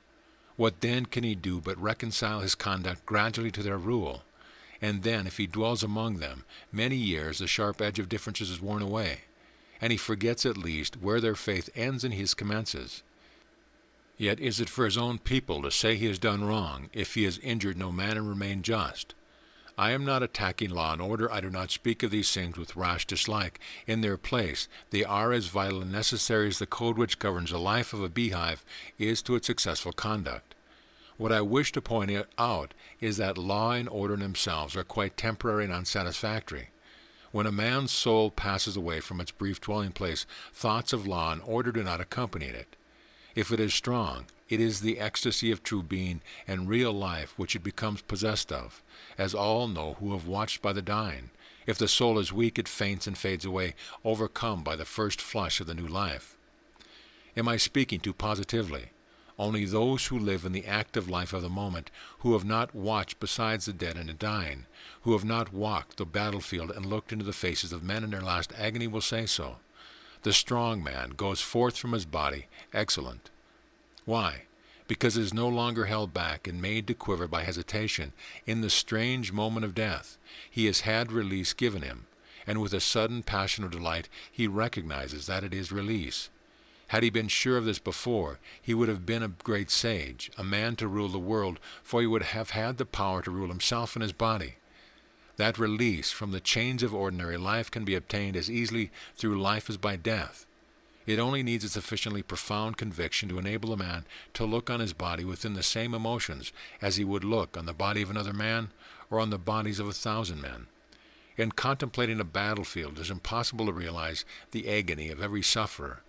What then can he do but reconcile his conduct gradually to their rule? And then, if he dwells among them many years, the sharp edge of differences is worn away, and he forgets at least where their faith ends and his commences. Yet is it for his own people to say he has done wrong, if he has injured no man and remained just? I am not attacking law and order. I do not speak of these things with rash dislike. In their place, they are as vital and necessary as the code which governs the life of a beehive is to its successful conduct. What I wish to point out is that law and order in themselves are quite temporary and unsatisfactory. When a man's soul passes away from its brief dwelling place, thoughts of law and order do not accompany it. If it is strong, it is the ecstasy of true being and real life which it becomes possessed of, as all know who have watched by the dying. If the soul is weak, it faints and fades away, overcome by the first flush of the new life. Am I speaking too positively? Only those who live in the active life of the moment, who have not watched besides the dead and the dying, who have not walked the battlefield and looked into the faces of men in their last agony will say so. The strong man goes forth from his body excellent. Why? because it is no longer held back and made to quiver by hesitation. In the strange moment of death, he has had release given him, and with a sudden passion of delight he recognizes that it is release. Had he been sure of this before, he would have been a great sage, a man to rule the world, for he would have had the power to rule himself and his body. That release from the chains of ordinary life can be obtained as easily through life as by death. It only needs a sufficiently profound conviction to enable a man to look on his body within the same emotions as he would look on the body of another man or on the bodies of 1,000 men. In contemplating a battlefield, it is impossible to realize the agony of every sufferer.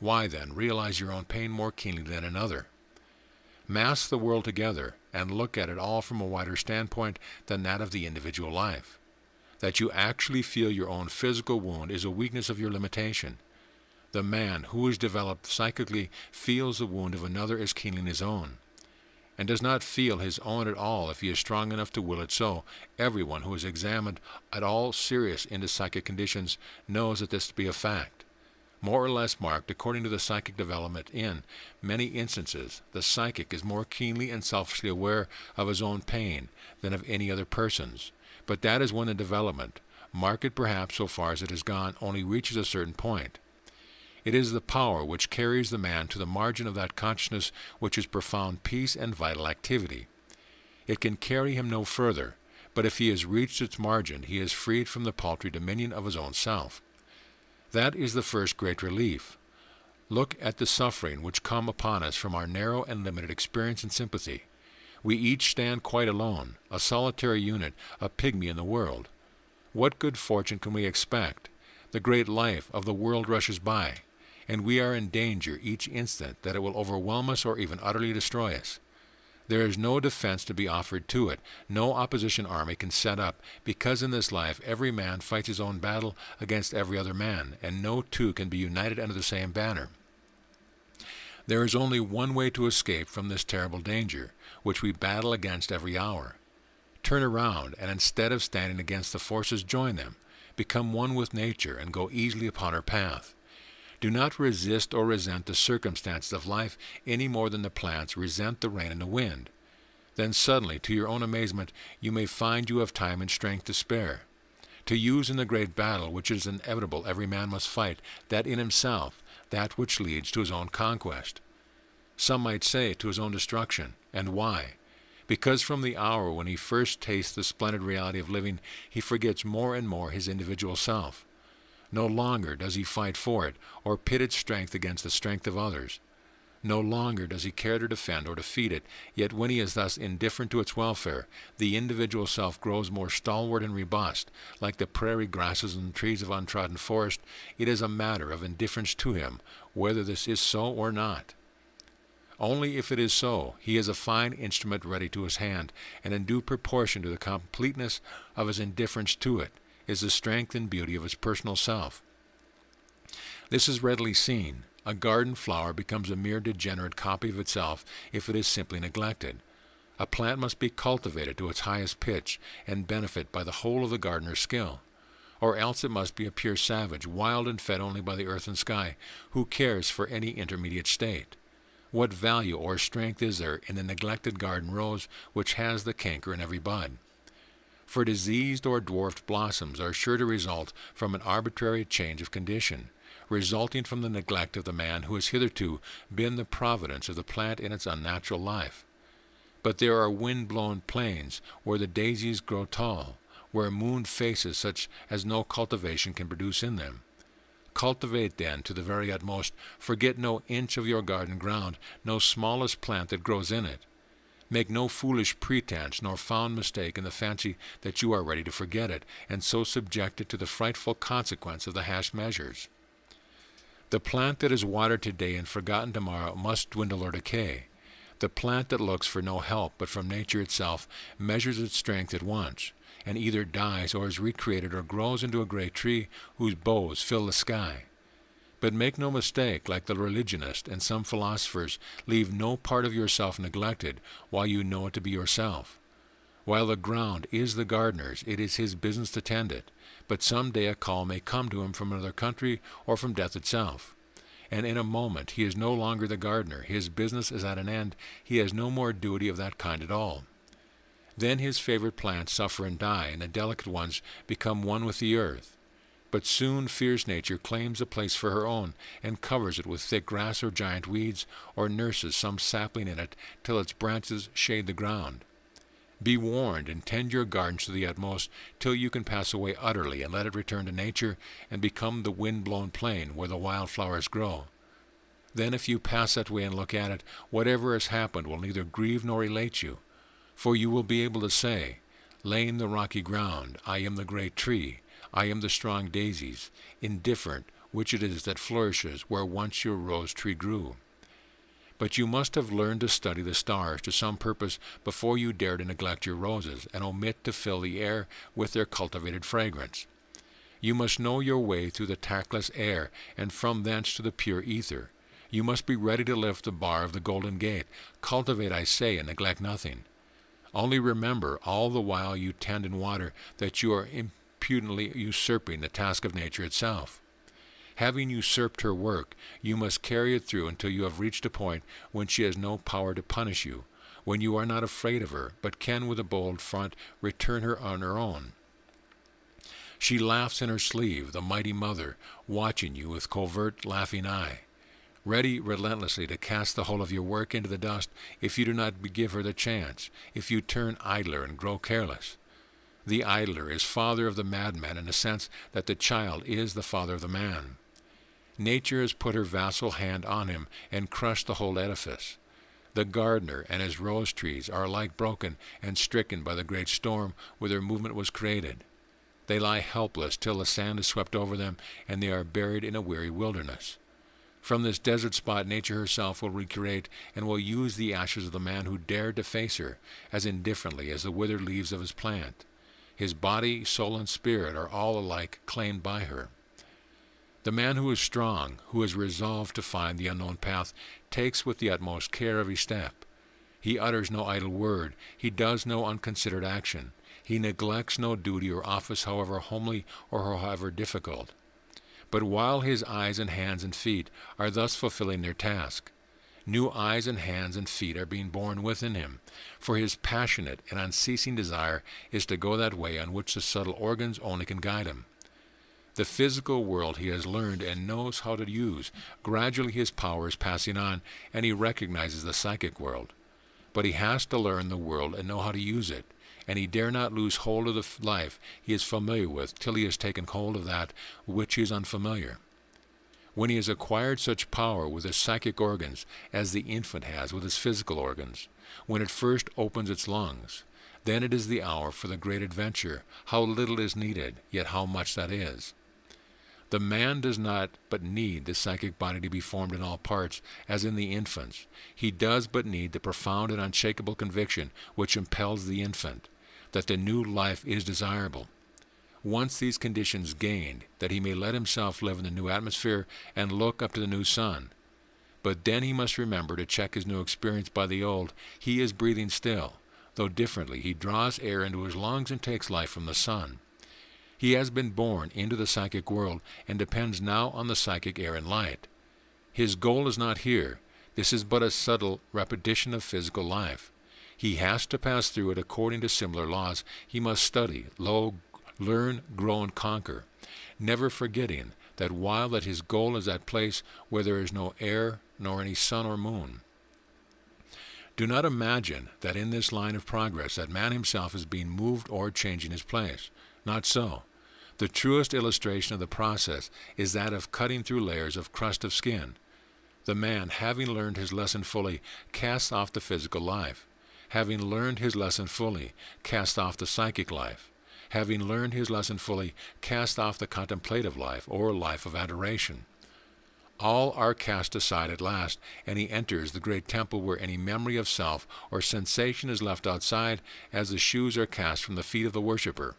Why, then, realize your own pain more keenly than another? Mass the world together and look at it all from a wider standpoint than that of the individual life. That you actually feel your own physical wound is a weakness of your limitation. The man who is developed psychically feels the wound of another as keenly as his own, and does not feel his own at all if he is strong enough to will it so. Everyone who is examined at all serious into psychic conditions knows that this to be a fact. More or less marked according to the psychic development. In many instances, the psychic is more keenly and selfishly aware of his own pain than of any other person's. But that is when the development, marked perhaps so far as it has gone, only reaches a certain point. It is the power which carries the man to the margin of that consciousness which is profound peace and vital activity. It can carry him no further, but if he has reached its margin, he is freed from the paltry dominion of his own self. That is the first great relief. Look at the suffering which come upon us from our narrow and limited experience and sympathy. We each stand quite alone, a solitary unit, a pygmy in the world. What good fortune can we expect? The great life of the world rushes by, and we are in danger each instant that it will overwhelm us or even utterly destroy us. There is no defense to be offered to it, no opposition army can set up, because in this life every man fights his own battle against every other man, and no two can be united under the same banner. There is only one way to escape from this terrible danger, which we battle against every hour. Turn around, and instead of standing against the forces, join them, become one with nature, and go easily upon her path. Do not resist or resent the circumstances of life any more than the plants resent the rain and the wind. Then suddenly, to your own amazement, you may find you have time and strength to spare, to use in the great battle which is inevitable every man must fight, that in himself, that which leads to his own conquest. Some might say to his own destruction. And why? Because from the hour when he first tastes the splendid reality of living, he forgets more and more his individual self. No longer does he fight for it, or pit its strength against the strength of others. No longer does he care to defend or defeat it, yet when he is thus indifferent to its welfare, the individual self grows more stalwart and robust. Like the prairie grasses and trees of untrodden forest, it is a matter of indifference to him whether this is so or not. Only if it is so, he is a fine instrument ready to his hand, and in due proportion to the completeness of his indifference to it is the strength and beauty of his personal self. This is readily seen. A garden flower becomes a mere degenerate copy of itself if it is simply neglected. A plant must be cultivated to its highest pitch and benefit by the whole of the gardener's skill, or else it must be a pure savage, wild and fed only by the earth and sky, who cares for any intermediate state. What value or strength is there in the neglected garden rose which has the canker in every bud? For diseased or dwarfed blossoms are sure to result from an arbitrary change of condition, resulting from the neglect of the man who has hitherto been the providence of the plant in its unnatural life. But there are wind-blown plains where the daisies grow tall, where moon faces such as no cultivation can produce in them. Cultivate then to the very utmost, forget no inch of your garden ground, no smallest plant that grows in it. Make no foolish pretense nor fond mistake in the fancy that you are ready to forget it, and so subject it to the frightful consequence of the half measures. The plant that is watered today and forgotten tomorrow must dwindle or decay. The plant that looks for no help but from nature itself measures its strength at once, and either dies or is recreated or grows into a great tree whose boughs fill the sky. But make no mistake, like the religionist and some philosophers, leave no part of yourself neglected while you know it to be yourself. While the ground is the gardener's, it is his business to tend it, but some day a call may come to him from another country or from death itself. and in a moment he is no longer the gardener. His business is at an end. He has no more duty of that kind at all. Then his favorite plants suffer and die, and the delicate ones become one with the earth. But soon fierce nature claims a place for her own, and covers it with thick grass or giant weeds, or nurses some sapling in it till its branches shade the ground. Be warned, and tend your gardens to the utmost, till you can pass away utterly, and let it return to nature, and become the wind-blown plain where the wild flowers grow. Then if you pass that way and look at it, whatever has happened will neither grieve nor elate you. For you will be able to say, laying the rocky ground, I am the great tree, I am the strong daisies, indifferent which it is that flourishes where once your rose tree grew. But you must have learned to study the stars to some purpose before you dare to neglect your roses, and omit to fill the air with their cultivated fragrance. You must know your way through the tactless air, and from thence to the pure ether. You must be ready to lift the bar of the golden gate. Cultivate, I say, and neglect nothing. Only remember all the while you tend and water that you are impudently usurping the task of nature itself. Having usurped her work, you must carry it through until you have reached a point when she has no power to punish you, when you are not afraid of her, but can with a bold front return her on her own. She laughs in her sleeve, the mighty mother, watching you with covert, laughing eye, ready relentlessly to cast the whole of your work into the dust if you do not give her the chance, if you turn idler and grow careless. The idler is father of the madman in the sense that the child is the father of the man. Nature has put her vassal hand on him and crushed the whole edifice. The gardener and his rose trees are alike broken and stricken by the great storm where their movement was created. They lie helpless till the sand is swept over them, and they are buried in a weary wilderness. From this desert spot nature herself will recreate, and will use the ashes of the man who dared to face her as indifferently as the withered leaves of his plant. His body, soul, and spirit are all alike claimed by her. The man who is strong, who is resolved to find the unknown path, takes with the utmost care every step. He utters no idle word. He does no unconsidered action. He neglects no duty or office, however homely or however difficult. But while his eyes and hands and feet are thus fulfilling their task, new eyes and hands and feet are being born within him, for his passionate and unceasing desire is to go that way on which the subtle organs only can guide him. The physical world he has learned and knows how to use. Gradually his power is passing on, and he recognizes the psychic world. But he has to learn the world and know how to use it, and he dare not lose hold of the life he is familiar with till he has taken hold of that which he is unfamiliar. When he has acquired such power with his psychic organs as the infant has with his physical organs, when it first opens its lungs, then it is the hour for the great adventure. How little is needed, yet how much that is. The man does not but need the psychic body to be formed in all parts, as in the infant's. He does but need the profound and unshakable conviction which impels the infant, that the new life is desirable. Once these conditions gained, that he may let himself live in the new atmosphere and look up to the new sun. But then he must remember to check his new experience by the old. He is breathing still, though differently. He draws air into his lungs and takes life from the sun. He has been born into the psychic world and depends now on the psychic air and light. His goal is not here. This is but a subtle repetition of physical life. He has to pass through it according to similar laws. He must study, learn, grow, and conquer, never forgetting that while that his goal is that place where there is no air nor any sun or moon. Do not imagine that in this line of progress that man himself is being moved or changing his place. Not so. The truest illustration of the process is that of cutting through layers of crust of skin. The man, having learned his lesson fully, casts off the physical life. Having learned his lesson fully, casts off the psychic life. Having learned his lesson fully, casts off the contemplative life, or life of adoration. All are cast aside at last, and he enters the great temple where any memory of self or sensation is left outside, as the shoes are cast from the feet of the worshipper.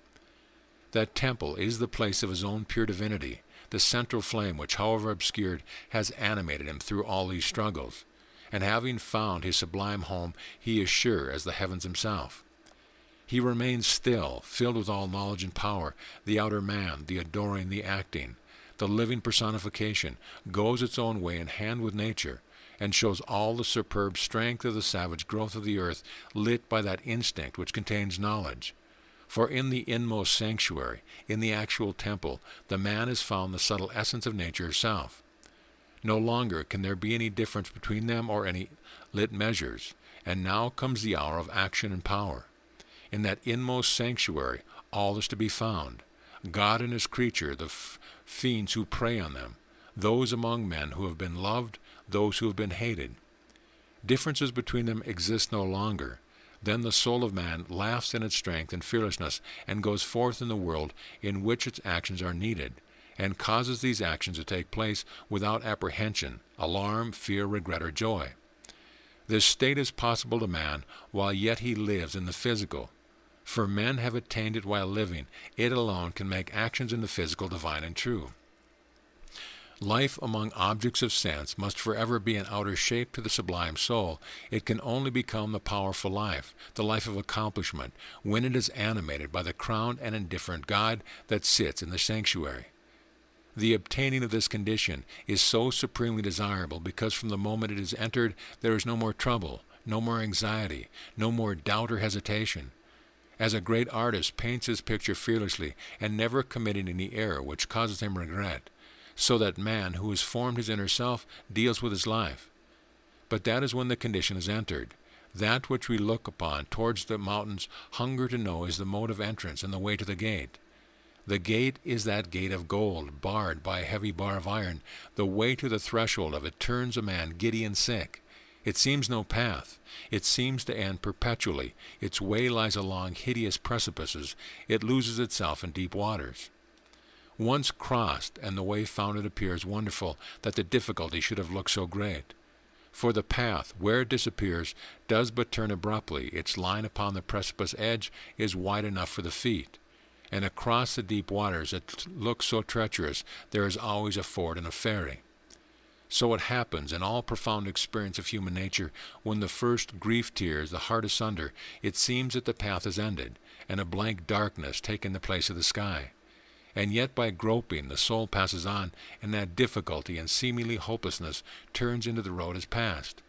That temple is the place of his own pure divinity, the central flame which, however obscured, has animated him through all these struggles. And having found his sublime home, he is sure as the heavens himself. He remains still, filled with all knowledge and power, the outer man, the adoring, the acting. the living personification, goes its own way in hand with nature, and shows all the superb strength of the savage growth of the earth lit by that instinct which contains knowledge. For in the inmost sanctuary, in the actual temple, the man has found the subtle essence of nature herself. No longer can there be any difference between them or any lit measures, and now comes the hour of action and power. In that inmost sanctuary all is to be found, God and his creature, the fiends who prey on them, those among men who have been loved, those who have been hated. Differences between them exist no longer. Then the soul of man laughs in its strength and fearlessness and goes forth in the world in which its actions are needed, and causes these actions to take place without apprehension, alarm, fear, regret, or joy. This state is possible to man while yet he lives in the physical. For men have attained it while living. It alone can make actions in the physical divine and true. Life among objects of sense must forever be an outer shape to the sublime soul. It can only become the powerful life, the life of accomplishment, when it is animated by the crowned and indifferent God that sits in the sanctuary. The obtaining of this condition is so supremely desirable because from the moment it is entered there is no more trouble, no more anxiety, no more doubt or hesitation. As a great artist paints his picture fearlessly and never committing any error which causes him regret, so that man who has formed his inner self deals with his life. But that is when the condition is entered. That which we look upon towards the mountains hunger to know is the mode of entrance and the way to the gate. The gate is that gate of gold, barred by a heavy bar of iron. The way to the threshold of it turns a man giddy and sick. It seems no path. It seems to end perpetually. Its way lies along hideous precipices. It loses itself in deep waters. Once crossed, and the way found, it appears wonderful that the difficulty should have looked so great. For the path, where it disappears, does but turn abruptly. Its line upon the precipice edge is wide enough for the feet. And across the deep waters that look so treacherous, there is always a ford and a ferry. So it happens in all profound experience of human nature, when the first grief tears the heart asunder, it seems that the path is ended, and a blank darkness taken the place of the sky. And yet by groping the soul passes on, and that difficulty and seemingly hopelessness turns into the road is passed.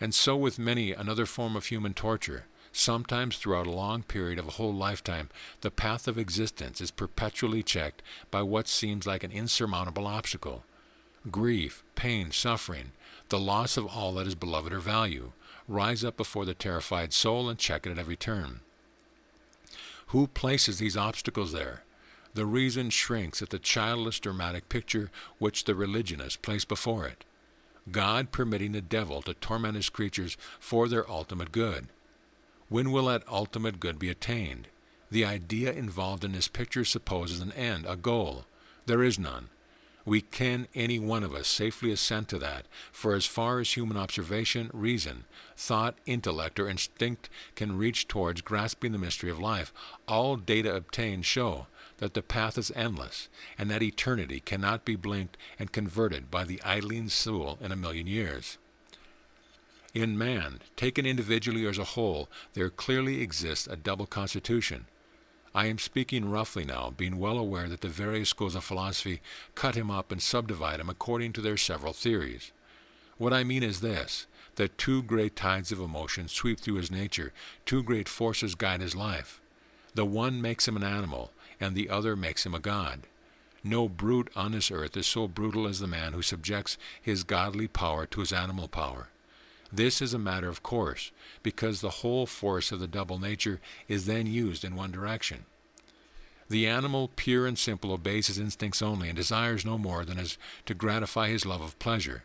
And so with many another form of human torture. Sometimes throughout a long period of a whole lifetime, the path of existence is perpetually checked by what seems like an insurmountable obstacle. Grief, pain, suffering, the loss of all that is beloved or value, rise up before the terrified soul and check it at every turn. Who places these obstacles there? The reason shrinks at the childless dramatic picture which the religionists place before it. God permitting the devil to torment his creatures for their ultimate good. When will that ultimate good be attained? The idea involved in this picture supposes an end, a goal. There is none. We can, any one of us, safely assent to that, for as far as human observation, reason, thought, intellect, or instinct can reach towards grasping the mystery of life, all data obtained show that the path is endless, and that eternity cannot be blinked and converted by the idling soul in 1,000,000 years. In man, taken individually or as a whole, there clearly exists a double constitution. I am speaking roughly now, being well aware that the various schools of philosophy cut him up and subdivide him according to their several theories. What I mean is this, that two great tides of emotion sweep through his nature, two great forces guide his life. The one makes him an animal, and the other makes him a god. No brute on this earth is so brutal as the man who subjects his godly power to his animal power. This is a matter of course, because the whole force of the double nature is then used in one direction. The animal, pure and simple, obeys his instincts only, and desires no more than as to gratify his love of pleasure.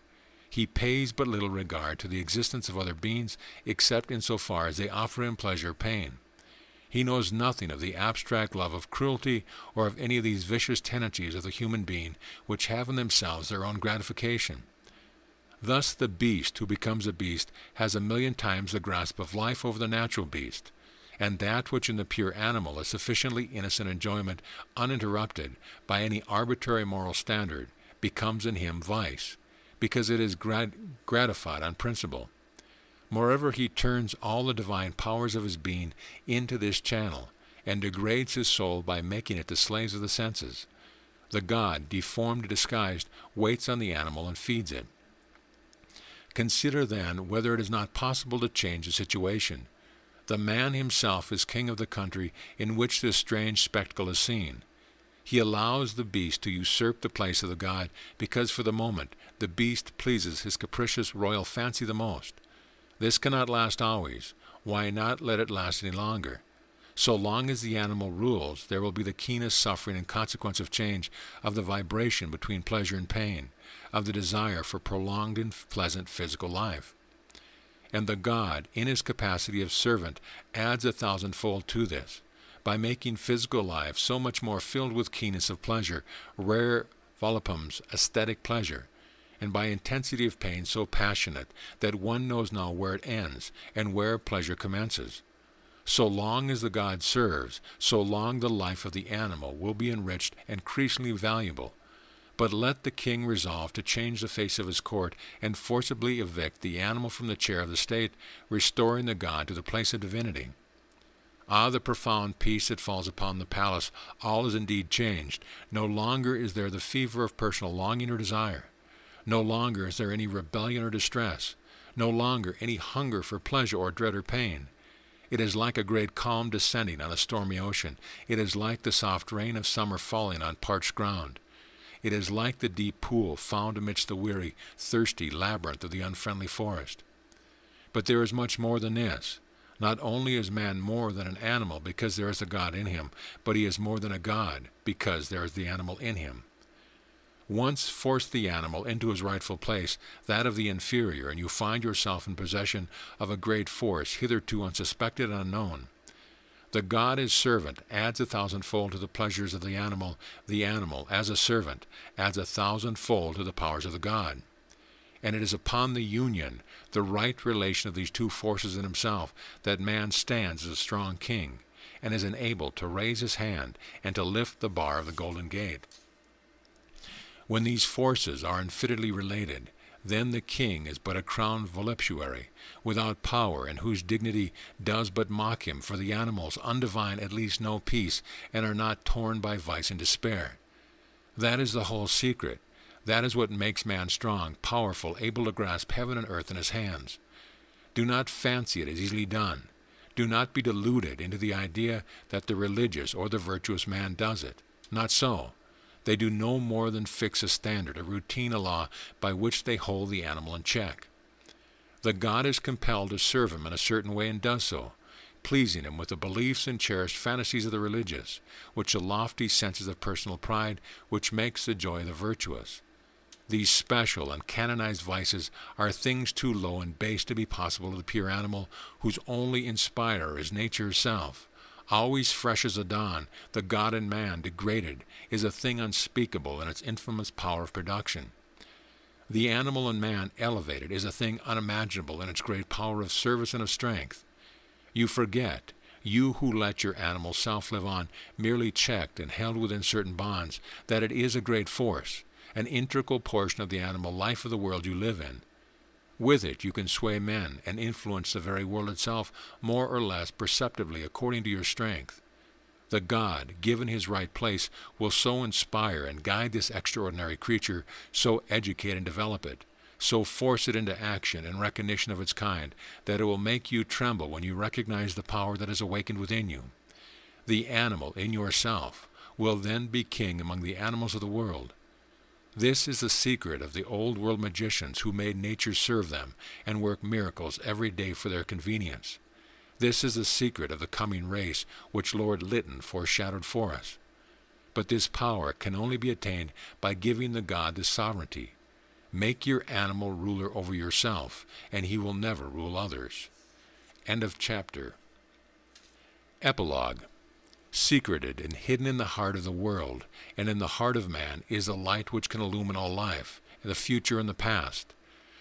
He pays but little regard to the existence of other beings, except in so far as they offer him pleasure or pain. He knows nothing of the abstract love of cruelty, or of any of these vicious tendencies of the human being, which have in themselves their own gratification. Thus the beast who becomes a beast has 1,000,000 times the grasp of life over the natural beast, and that which in the pure animal is sufficiently innocent enjoyment, uninterrupted by any arbitrary moral standard, becomes in him vice, because it is gratified on principle. Moreover, he turns all the divine powers of his being into this channel, and degrades his soul by making it the slaves of the senses. The god, deformed and disguised, waits on the animal and feeds it. Consider then whether it is not possible to change the situation. The man himself is king of the country in which this strange spectacle is seen. He allows the beast to usurp the place of the god because for the moment the beast pleases his capricious royal fancy the most. This cannot last always. Why not let it last any longer? So long as the animal rules, there will be the keenest suffering and consequence of change, of the vibration between pleasure and pain, of the desire for prolonged and pleasant physical life. And the god, in his capacity of servant, adds 1,000-fold to this, by making physical life so much more filled with keenness of pleasure, rare volupums, aesthetic pleasure, and by intensity of pain so passionate that one knows now where it ends and where pleasure commences. So long as the god serves, so long the life of the animal will be enriched and increasingly valuable. But let the king resolve to change the face of his court and forcibly evict the animal from the chair of the state, restoring the god to the place of divinity. Ah, the profound peace that falls upon the palace! All is indeed changed. No longer is there the fever of personal longing or desire. No longer is there any rebellion or distress. No longer any hunger for pleasure or dread or pain. It is like a great calm descending on a stormy ocean. It is like the soft rain of summer falling on parched ground. It is like the deep pool found amidst the weary, thirsty labyrinth of the unfriendly forest. But there is much more than this. Not only is man more than an animal because there is a god in him, but he is more than a god because there is the animal in him. Once force the animal into his rightful place, that of the inferior, and you find yourself in possession of a great force hitherto unsuspected and unknown. The god as servant adds 1,000-fold to the pleasures of the animal, as a servant, adds 1,000-fold to the powers of the god. And it is upon the union, the right relation of these two forces in himself, that man stands as a strong king, and is enabled to raise his hand and to lift the bar of the golden gate. When these forces are unfittedly related, then the king is but a crowned voluptuary, without power, and whose dignity does but mock him, for the animals undivine at least know peace, and are not torn by vice and despair. That is the whole secret. That is what makes man strong, powerful, able to grasp heaven and earth in his hands. Do not fancy it as easily done. Do not be deluded into the idea that the religious or the virtuous man does it. Not so. They do no more than fix a standard, a routine, a law, by which they hold the animal in check. The god is compelled to serve him in a certain way and does so, pleasing him with the beliefs and cherished fantasies of the religious, which the lofty senses of personal pride, which makes the joy of the virtuous. These special and canonized vices are things too low and base to be possible to the pure animal, whose only inspirer is nature herself. Always fresh as a dawn, the god in man, degraded, is a thing unspeakable in its infamous power of production. The animal in man, elevated, is a thing unimaginable in its great power of service and of strength. You forget, you who let your animal self live on, merely checked and held within certain bonds, that it is a great force, an integral portion of the animal life of the world you live in. With it you can sway men and influence the very world itself more or less perceptibly according to your strength. The god, given his right place, will so inspire and guide this extraordinary creature, so educate and develop it, so force it into action and recognition of its kind, that it will make you tremble when you recognize the power that is awakened within you. The animal in yourself will then be king among the animals of the world. This is the secret of the old world magicians who made nature serve them and work miracles every day for their convenience. This is the secret of the coming race which Lord Lytton foreshadowed for us. But this power can only be attained by giving the god the sovereignty. Make your animal ruler over yourself, and he will never rule others. End of chapter. Epilogue. Secreted and hidden in the heart of the world, and in the heart of man, is the light which can illumine all life, the future and the past.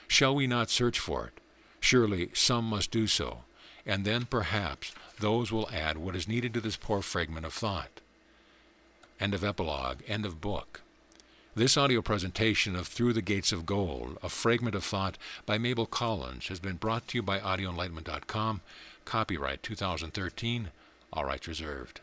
Shall we not search for it? Surely some must do so, and then perhaps those will add what is needed to this poor fragment of thought. End of epilogue. End of book. This audio presentation of Through the Gates of Gold, a fragment of thought by Mabel Collins, has been brought to you by audioenlightenment.com. Copyright 2013. All rights reserved.